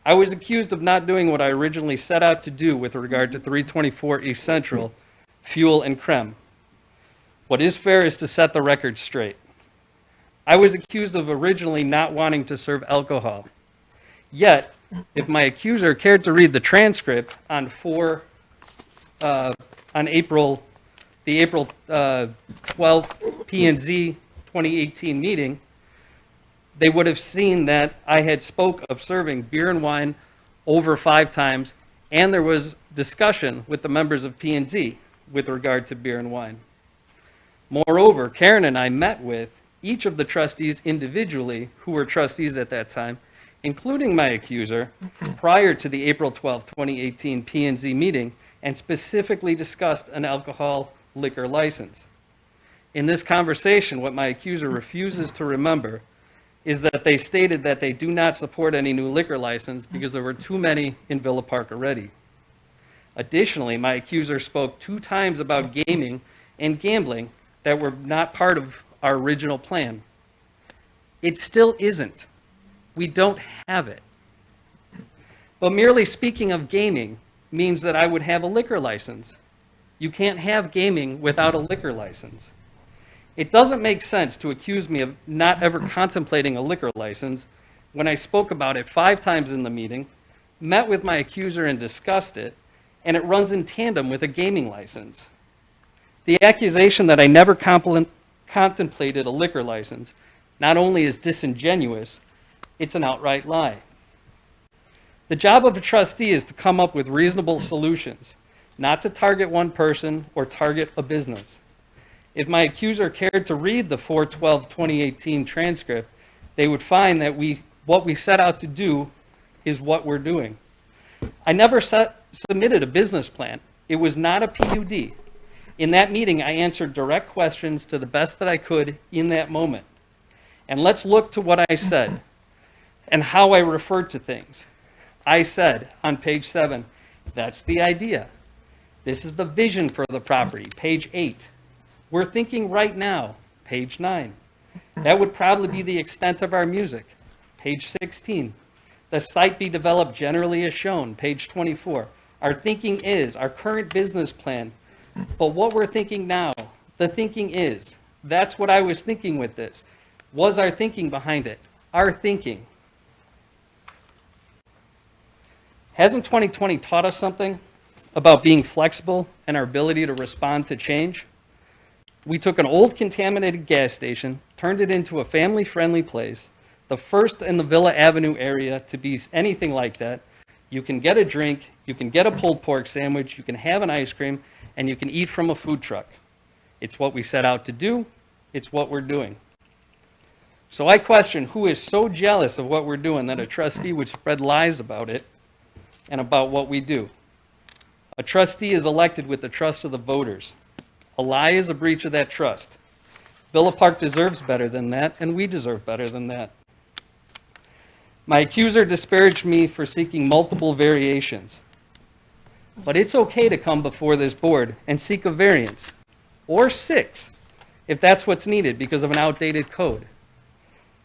I was accused of not doing what I originally set out to do with regard to 324 East Central, fuel and creme. What is fair is to set the record straight. I was accused of originally not wanting to serve alcohol. Yet, if my accuser cared to read the transcript on April 12th P&Z 2018 meeting, they would have seen that I had spoke of serving beer and wine over 5 times, and there was discussion with the members of P&Z with regard to beer and wine. Moreover, Karen and I met with each of the trustees individually who were trustees at that time, including my accuser, prior to the April 12, 2018 P&Z meeting, and specifically discussed an alcohol liquor license. In this conversation, what my accuser refuses to remember is that they stated that they do not support any new liquor license because there were too many in Villa Park already. Additionally, my accuser spoke 2 times about gaming and gambling that were not part of our original plan. It still isn't. We don't have it. But merely speaking of gaming means that I would have a liquor license. You can't have gaming without a liquor license. It doesn't make sense to accuse me of not ever contemplating a liquor license when I spoke about it 5 times in the meeting, met with my accuser and discussed it, and it runs in tandem with a gaming license. The accusation that I never contemplated a liquor license not only is disingenuous, it's an outright lie. The job of a trustee is to come up with reasonable solutions, not to target one person or target a business. If my accuser cared to read the 4/12/2018 transcript, they would find that what we set out to do is what we're doing. I never submitted a business plan. It was not a PUD. In that meeting, I answered direct questions to the best that I could in that moment. And let's look to what I said and how I referred to things. I said on page 7, that's the idea. This is the vision for the property, page 8. We're thinking right now, page 9. That would probably be the extent of our music, page 16. The site be developed generally as shown, page 24. Our thinking is, our current business plan, but what we're thinking now, the thinking is, that's what I was thinking with this. Was our thinking behind it? Our thinking. Hasn't 2020 taught us something about being flexible and our ability to respond to change? We took an old contaminated gas station, turned it into a family-friendly place, the first in the Villa Avenue area to be anything like that. You can get a drink, you can get a pulled pork sandwich, you can have an ice cream, and you can eat from a food truck. It's what we set out to do, it's what we're doing. So I question who is so jealous of what we're doing that a trustee would spread lies about it and about what we do. A trustee is elected with the trust of the voters. A lie is a breach of that trust. Villa Park deserves better than that, and we deserve better than that. My accuser disparaged me for seeking multiple variations. But it's okay to come before this board and seek a variance, or 6, if that's what's needed because of an outdated code.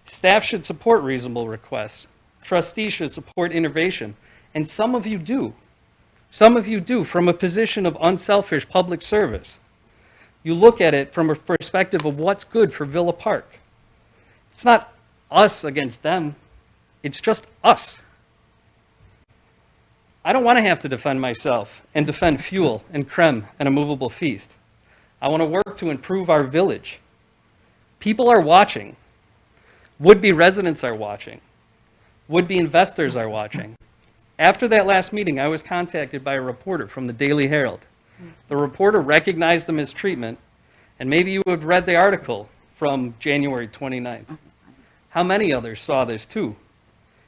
Staff should support reasonable requests. Trustees should support innovation, and some of you do. Some of you do from a position of unselfish public service. You look at it from a perspective of what's good for Villa Park. It's not us against them. It's just us. I don't want to have to defend myself and defend fuel and creme and a movable feast. I want to work to improve our village. People are watching. Would-be residents are watching. Would-be investors are watching. After that last meeting, I was contacted by a reporter from the Daily Herald. The reporter recognized the mistreatment, and maybe you have read the article from January 29th. How many others saw this too?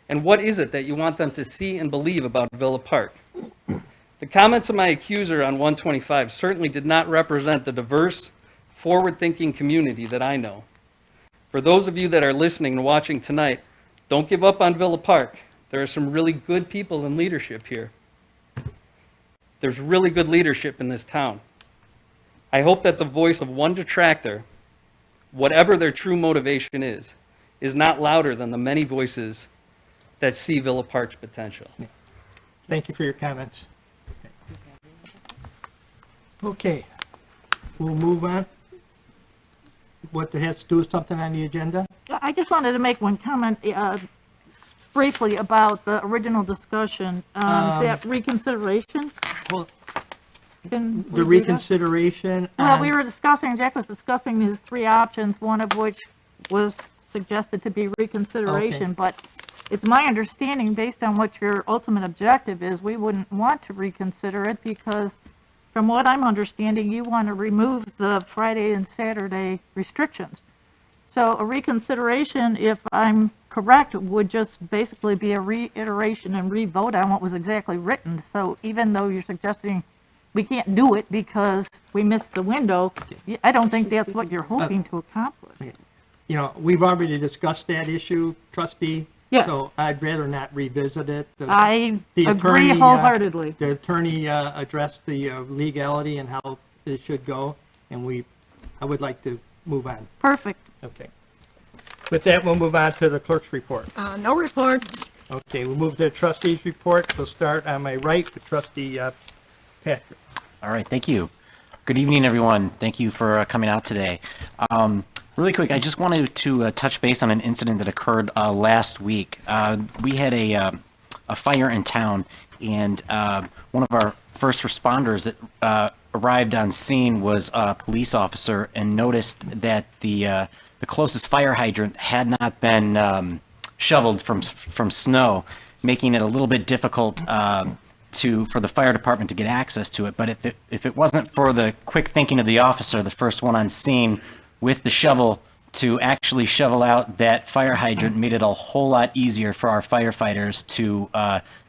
And what is it that you want them to see and believe about Villa Park? The comments of my accuser on 125 certainly did not represent the diverse, forward-thinking community that I know. For those of you that are listening and watching tonight, don't give up on Villa Park. There are some really good people in leadership here. There's really good leadership in this town. I hope that the voice of one detractor whatever their true motivation is not louder than the many voices that see Villa Park's potential. Thank you for your comments. Okay, we'll move on. What has to do with something on the agenda? I just wanted to make one comment briefly about the original discussion, that reconsideration. Well, Can we the do that? reconsideration. Well, we were discussing, Jack was discussing these three options, one of which was suggested to be reconsideration, Okay. but it's my understanding, based on what your ultimate objective is, we wouldn't want to reconsider it because, from what I'm understanding, you want to remove the Friday and Saturday restrictions. So a reconsideration, if I'm correct, would just basically be a reiteration and re-vote on what was exactly written. So even though you're suggesting we can't do it because we missed the window, I don't think that's what you're hoping to accomplish. You know, we've already discussed that issue, trustee. Yeah. So I'd rather not revisit it. I The agree attorney, wholeheartedly. The attorney addressed the legality and how it should go, and I would like to move on. Perfect. Okay. With that, we'll move on to the clerk's report. No report. Okay, we'll move to the trustees' report. We'll start on my right with trustee Patrick. All right, thank you. Good evening, everyone. Thank you for coming out today. Really quick, I just wanted to touch base on an incident that occurred last week. We had a fire in town, and one of our first responders that arrived on scene was a police officer and noticed that the closest fire hydrant had not been shoveled from snow, making it a little bit difficult for the fire department to get access to it. But if it wasn't for the quick thinking of the officer, the first one on scene with the shovel to actually shovel out that fire hydrant, made it a whole lot easier for our firefighters to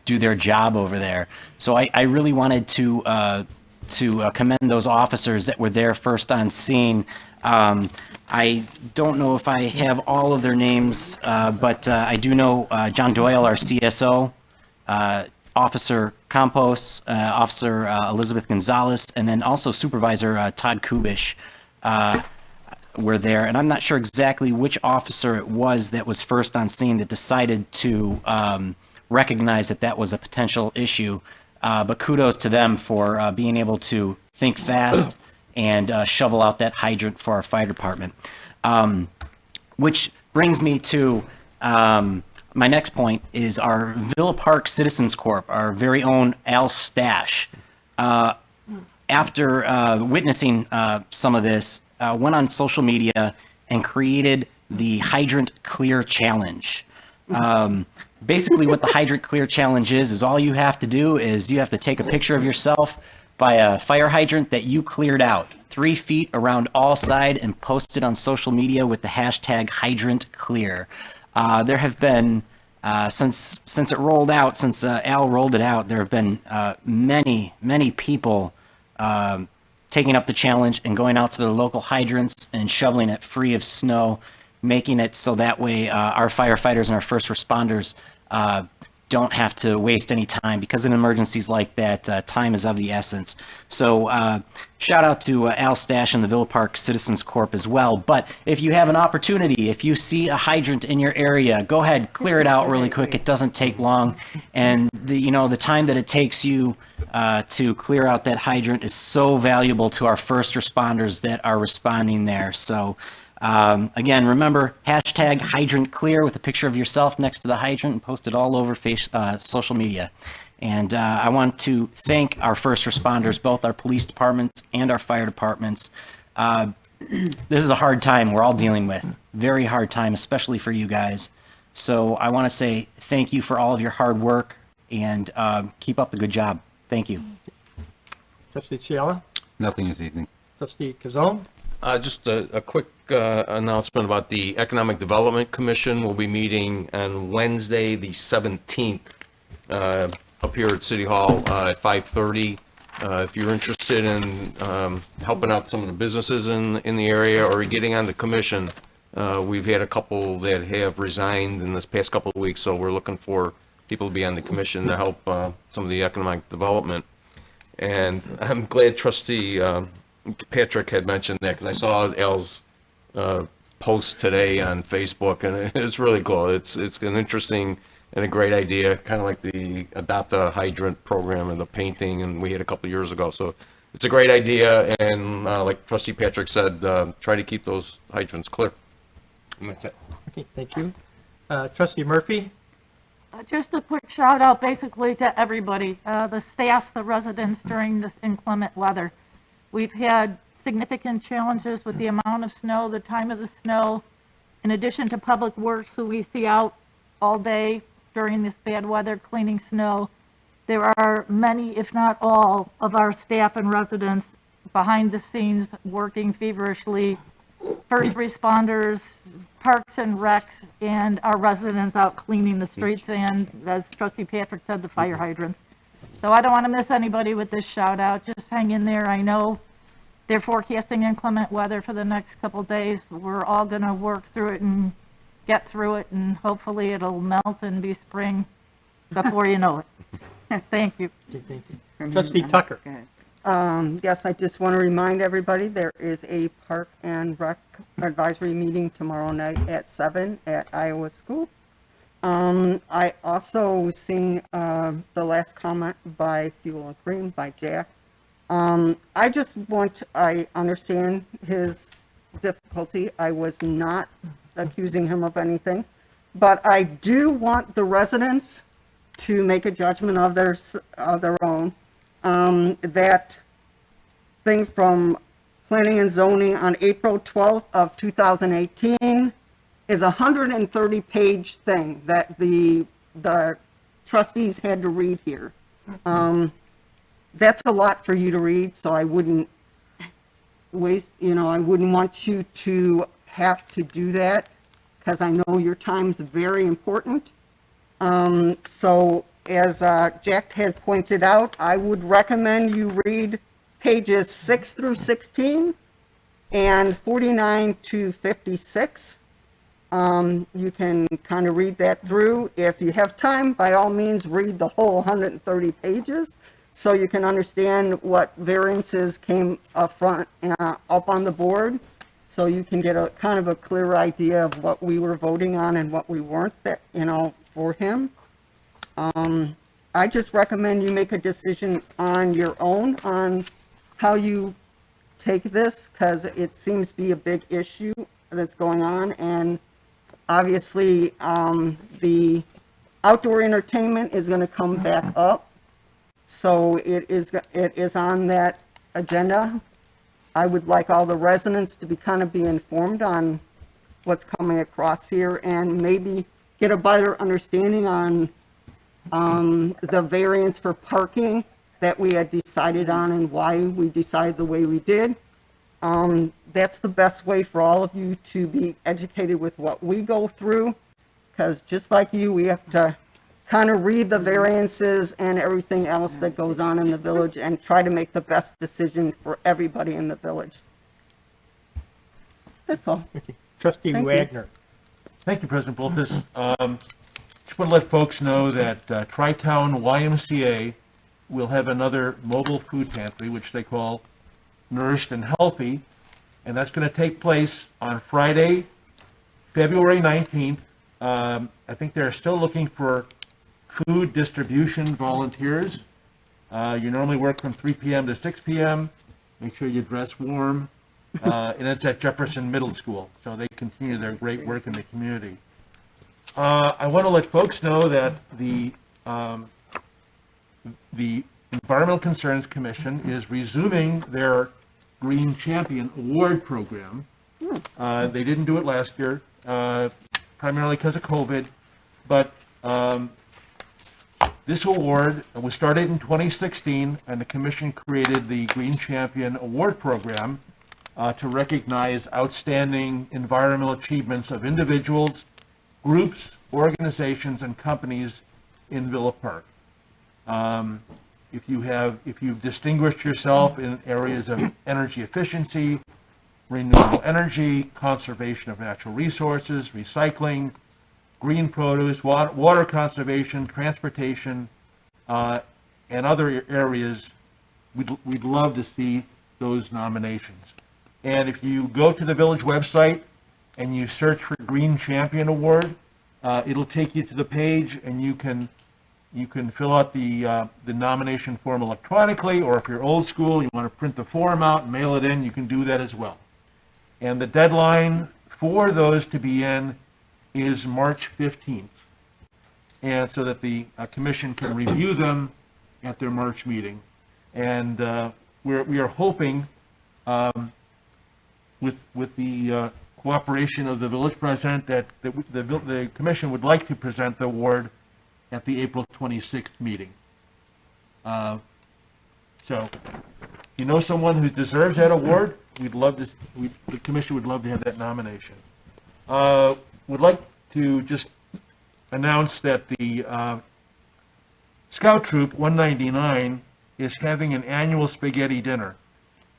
do their job over there. So I really wanted to commend those officers that were there first on scene. I don't know if I have all of their names, but I do know John Doyle, our CSO, Officer Campos, Officer Elizabeth Gonzalez, and then also Supervisor Todd Kubish were there. And I'm not sure exactly which officer it was that was first on scene that decided to recognize that that was a potential issue. But kudos to them for being able to think fast and shovel out that hydrant for our fire department. Which brings me to my next point is our Villa Park Citizens Corp, our very own Al Stash. After witnessing some of this, went on social media and created the Hydrant Clear Challenge. Basically what the Hydrant Clear Challenge is all you have to do is you have to take a picture of yourself by a fire hydrant that you cleared out 3 feet around all side and post it on social media with the hashtag Hydrant Clear. There have been, since it rolled out, since Al rolled it out, there have been many people taking up the challenge and going out to their local hydrants and shoveling it free of snow, making it so that way our firefighters and our first responders don't have to waste any time, because in emergencies like that, time is of the essence. So shout out to Al Stash and the Villa Park Citizens Corp as well. But if you have an opportunity, if you see a hydrant in your area, go ahead, clear it out really quick. It doesn't take long. And the time that it takes you to clear out that hydrant is so valuable to our first responders that are responding there. So again, remember, hashtag Hydrant Clear with a picture of yourself next to the hydrant and post it all over social media. And I want to thank our first responders, both our police departments and our fire departments. This is a hard time we're all dealing with. Very hard time, especially for you guys. So I want to say thank you for all of your hard work, and keep up the good job. Thank you. Trustee Chiala? Nothing this evening. Trustee Kazone? Just a quick announcement about the Economic Development Commission. Will be meeting on Wednesday, the 17th, up here at City Hall at 5:30. If you're interested in helping out some of the businesses in the area or getting on the commission, we've had a couple that have resigned in this past couple of weeks, so we're looking for people to be on the commission to help some of the economic development. And I'm glad Trustee Patrick had mentioned that, because I saw Al's post today on Facebook, and it's really cool. It's an interesting and a great idea, kind of like the Adopt a Hydrant program and the painting, and we had a couple years ago. So it's a great idea, and like Trustee Patrick said, try to keep those hydrants clear. And that's it. Okay, thank you. Trustee Murphy? Just a quick shout out basically to everybody, the staff, the residents during this inclement weather. We've had significant challenges with the amount of snow, the time of the snow, in addition to Public Works, who we see out all day during this bad weather cleaning snow. There are many, if not all, of our staff and residents behind the scenes working feverishly, first responders, parks and recs, and our residents out cleaning the streets, and as Trustee Patrick said, the fire hydrants. So I don't want to miss anybody with this shout out. Just hang in there. I know they're forecasting inclement weather for the next couple days. We're all going to work through it and get through it, and hopefully it'll melt and be spring before you know it. Thank you. Thank you. Trustee Tucker? Yes, I just want to remind everybody, there is a Park and Rec advisory meeting tomorrow night at 7 at Iowa School. I also seen the last comment by Fuel and Cream by Jack. I understand his difficulty. I was not accusing him of anything, but I do want the residents to make a judgment of their own. That thing from Planning and Zoning on April 12th of 2018 is a 130-page thing that the trustees had to read here. That's a lot for you to read, so I wouldn't waste, I wouldn't want you to have to do that, because I know your time's very important. So as Jack has pointed out, I would recommend you read pages 6 through 16 and 49 to 56. You can kind of read that through. If you have time, by all means, read the whole 130 pages so you can understand what variances came up front, up on the board, so you can get a kind of a clear idea of what we were voting on and what we weren't, for him. I just recommend you make a decision on your own on how you take this, because it seems to be a big issue that's going on, and obviously the outdoor entertainment is going to come back up, so it is on that agenda. I would like all the residents to be informed on what's coming across here, and maybe get a better understanding on the variance for parking that we had decided on and why we decided the way we did. That's the best way for all of you to be educated with what we go through, because just like you, we have to kind of read the variances and everything else that goes on in the village and try to make the best decision for everybody in the village. That's all. Trustee Thank you. Wagner? Thank you, President Boltis. Just want to let folks know that Tri-Town YMCA will have another mobile food pantry, which they call Nourished and Healthy, and that's going to take place on Friday, February 19th. I think they're still looking for food distribution volunteers. You normally work from 3 p.m. to 6 p.m. Make sure you dress warm. And it's at Jefferson Middle School, so they continue their great work in the community. I want to let folks know that the Environmental Concerns Commission is resuming their Green Champion Award program. They didn't do it last year, primarily because of COVID, but this award was started in 2016, and the commission created the Green Champion Award program to recognize outstanding environmental achievements of individuals, groups, organizations, and companies in Villa Park. If you've distinguished yourself in areas of energy efficiency, renewable energy, conservation of natural resources, recycling, green produce, water conservation, transportation, and other areas, we'd love to see those nominations. And if you go to the village website and you search for Green Champion Award, it'll take you to the page, and you can fill out the nomination form electronically, or if you're old school, you want to print the form out and mail it in, you can do that as well. And the deadline for those to be in is March 15th. And so that the commission can review them at their March meeting. And we are hoping, with the cooperation of the village president, that the commission would like to present the award at the April 26th meeting. So, you know someone who deserves that award, the commission would love to have that nomination. Would like to just announce that the Scout Troop 199 is having an annual spaghetti dinner.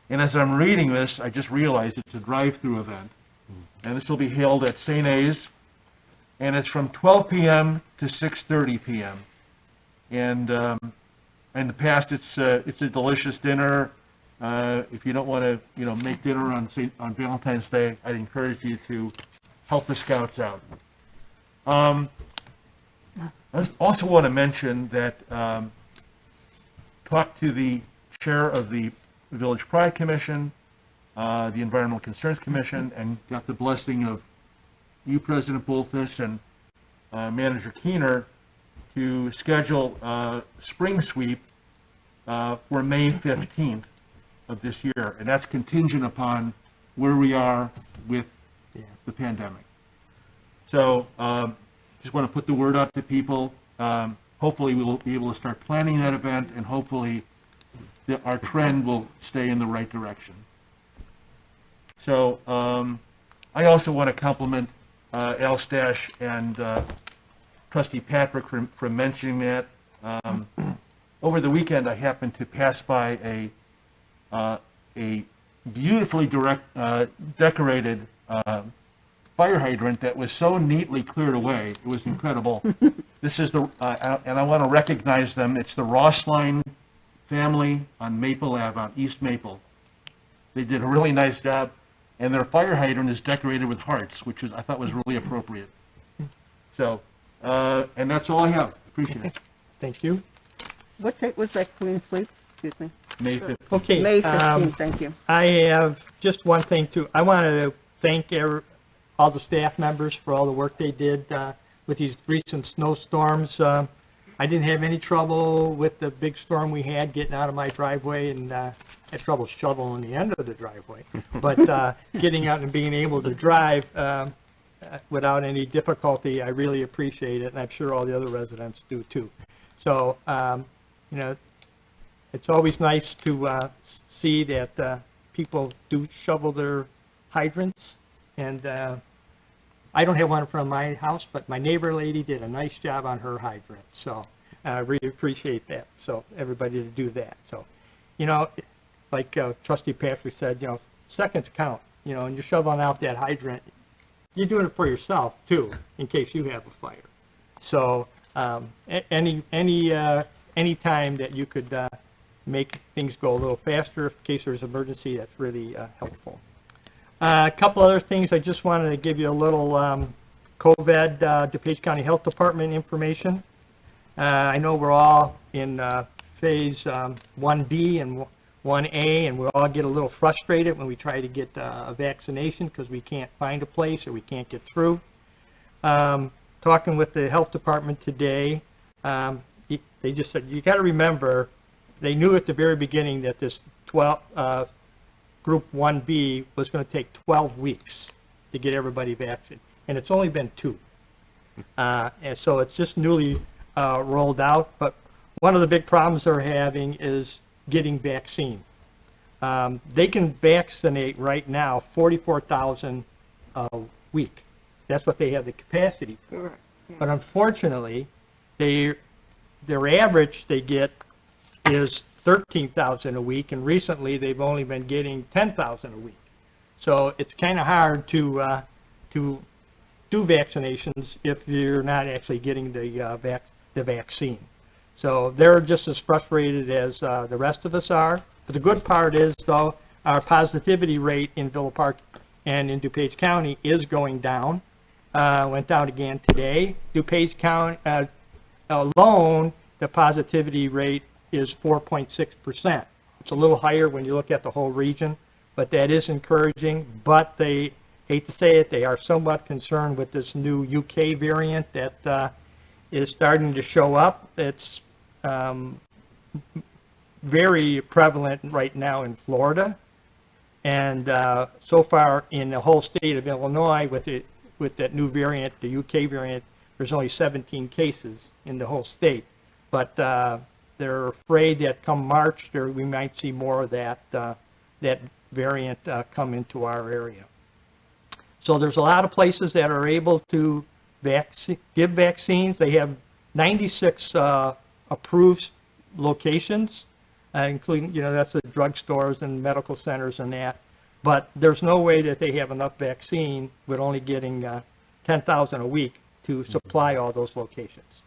And as I'm reading this, I just realized it's a drive-through event. And this will be held at St. A's, and it's from 12 p.m. to 6:30 p.m. And in the past, it's a delicious dinner. If you don't want to, make dinner on Valentine's Day, I'd encourage you to help the Scouts out. I also want to mention that talked to the chair of the Village Pride Commission, the Environmental Concerns Commission, and got the blessing of you, President Bolthus, and Manager Keener to schedule a spring sweep for May 15th of this year. And that's contingent upon where we are with the pandemic. So just want to put the word out to people. Hopefully we will be able to start planning that event, and hopefully our trend will stay in the right direction. So I also want to compliment Al Stash and Trustee Patrick for mentioning that. Over the weekend, I happened to pass by a beautifully decorated fire hydrant that was so neatly cleared away. It was incredible. This is and I want to recognize them. It's the Rossline family on Maple Ave, on East Maple. They did a really nice job, and their fire hydrant is decorated with hearts, which I thought was really appropriate. So, and that's all I have. Appreciate it. Thank you. What date was that clean sweep? Excuse me. May 15th. Okay. May 15th, thank you. I have just one thing too. I want to thank all the staff members for all the work they did with these recent snowstorms. I didn't have any trouble with the big storm we had getting out of my driveway, and had trouble shoveling the end of the driveway. But getting out and being able to drive without any difficulty, I really appreciate it, and I'm sure all the other residents do too. So, it's always nice to see that people do shovel their hydrants, and I don't have one in front of my house, but my neighbor lady did a nice job on her hydrant, so I really appreciate that. So everybody to do that. So, like Trustee Pantry said, seconds count. And you're shoveling out that hydrant, you're doing it for yourself too, in case you have a fire. So any time that you could make things go a little faster in case there's an emergency, that's really helpful. A couple other things. I just wanted to give you a little COVID DuPage County Health Department information. I know we're all in phase 1B and 1A, and we all get a little frustrated when we try to get a vaccination because we can't find a place or we can't get through. Talking with the health department today, they just said, you got to remember, they knew at the very beginning that this Group 1B was going to take 12 weeks to get everybody vaccinated, and it's only been 2. And so it's just newly rolled out, but one of the big problems they're having is getting vaccine. They can vaccinate right now 44,000 a week. That's what they have the capacity for. But unfortunately, their average they get is 13,000 a week, and recently they've only been getting 10,000 a week. So it's kind of hard to do vaccinations if you're not actually getting the vaccine. So they're just as frustrated as the rest of us are. But the good part is, though, our positivity rate in Villa Park and in DuPage County is going down. Went down again today. DuPage County alone, the positivity rate is 4.6%. It's a little higher when you look at the whole region, but that is encouraging. But they, hate to say it, they are somewhat concerned with this new UK variant that is starting to show up. It's very prevalent right now in Florida, and so far in the whole state of Illinois with that new variant, the UK variant, there's only 17 cases in the whole state. But they're afraid that come March, we might see more of that variant come into our area. So there's a lot of places that are able to give vaccines. They have 96 approved locations, including, that's the drugstores and medical centers and that. But there's no way that they have enough vaccine with only getting 10,000 a week to supply all those locations.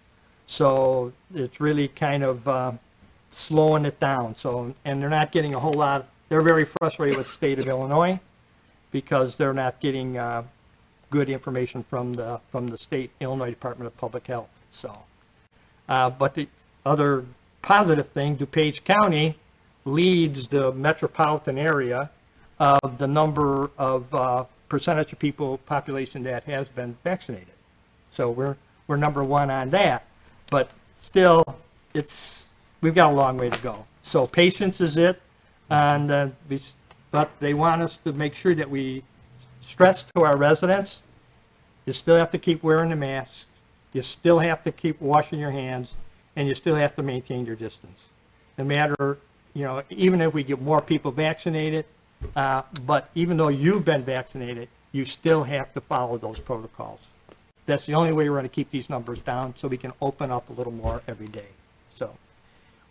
So it's really kind of slowing it down. So, and they're not getting a whole lot. They're very frustrated with the state of Illinois because they're not getting good information from the state Illinois Department of Public Health. So, but the other positive thing, DuPage County leads the metropolitan area of the number of percentage of population that has been vaccinated. So we're number one on that, but still we've got a long way to go. So patience is it, and but they want us to make sure that we stress to our residents, you still have to keep wearing the mask, you still have to keep washing your hands, and you still have to maintain your distance. No matter, even if we get more people vaccinated, but even though you've been vaccinated, you still have to follow those protocols. That's the only way we're going to keep these numbers down so we can open up a little more every day. So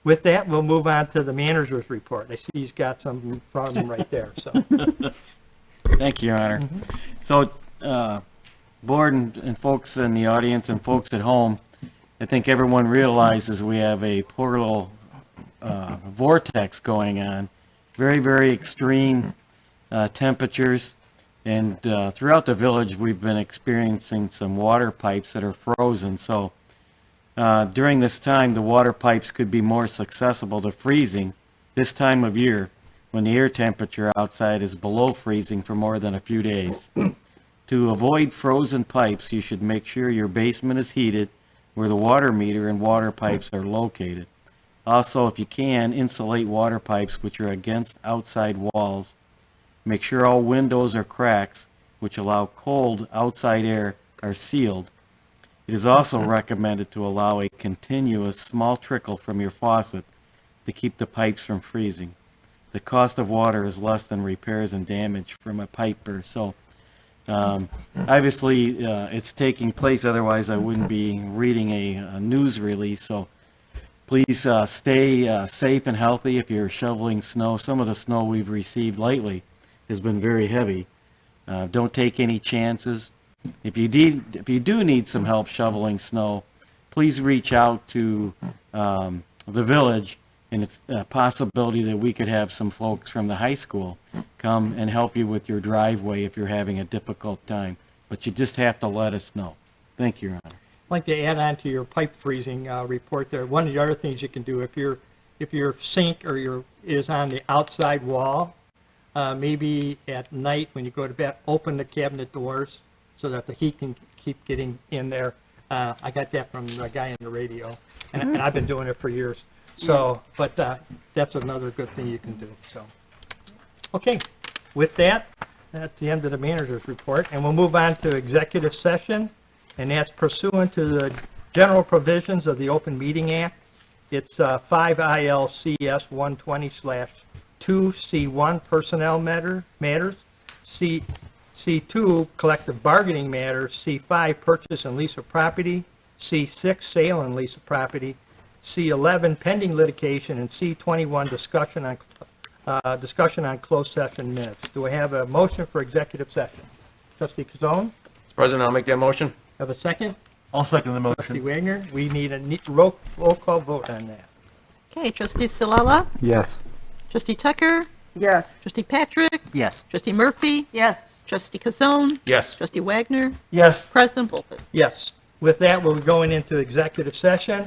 with that, we'll move on to the manager's report. I see he's got some from him right there. So Thank you, Your Honor. So board and folks in the audience and folks at home, I think everyone realizes we have a portal vortex going on. Very, very extreme temperatures. And throughout the village, we've been experiencing some water pipes that are frozen. So during this time, the water pipes could be more susceptible to freezing this time of year when the air temperature outside is below freezing for more than a few days. To avoid frozen pipes, you should make sure your basement is heated where the water meter and water pipes are located. Also, if you can, insulate water pipes which are against outside walls. Make sure all windows or cracks which allow cold outside air are sealed. It is also recommended to allow a continuous small trickle from your faucet to keep the pipes from freezing. The cost of water is less than repairs and damage from a pipe burst. So obviously it's taking place, otherwise I wouldn't be reading a news release. So please stay safe and healthy if you're shoveling snow. Some of the snow we've received lately has been very heavy. Don't take any chances. If you do need some help shoveling snow, please reach out to the village, and it's a possibility that we could have some folks from the high school come and help you with your driveway if you're having a difficult time. But you just have to let us know. Thank you, Your Honor. I'd like to add on to your pipe freezing report there. One of the other things you can do if your sink or is on the outside wall, maybe at night when you go to bed, open the cabinet doors so that the heat can keep getting in there. I got that from the guy on the radio, and I've been doing it for years. So, but that's another good thing you can do. So, okay, with that, that's the end of the manager's report, and we'll move on to executive session, and that's pursuant to the general provisions of the Open Meeting Act. It's 5 ILCS 120/2C1 personnel matters, C2 collective bargaining matters, C5 purchase and lease of property, C6 sale and lease of property, C11 pending litigation, and C21 discussion on closed session minutes. Do I have a motion for executive session? Trustee Kazone? Mr. President, I'll make that motion. Have a second? I'll second the Trustee motion. Wagner, we need a roll call vote on that. Okay, trustee Salella, Yes. trustee Tucker, Yes. Trustee Patrick? Yes. Trustee Murphy? Yes. Trustee Kazone? Yes. Trustee Wagner? Yes. President Volpes? Yes. With that, we'll be going into executive session.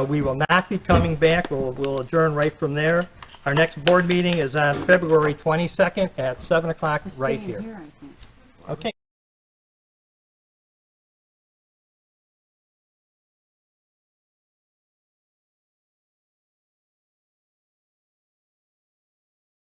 We will not be coming back. We'll adjourn right from there. Our next board meeting is on February 22nd at 7 o'clock right here. Okay.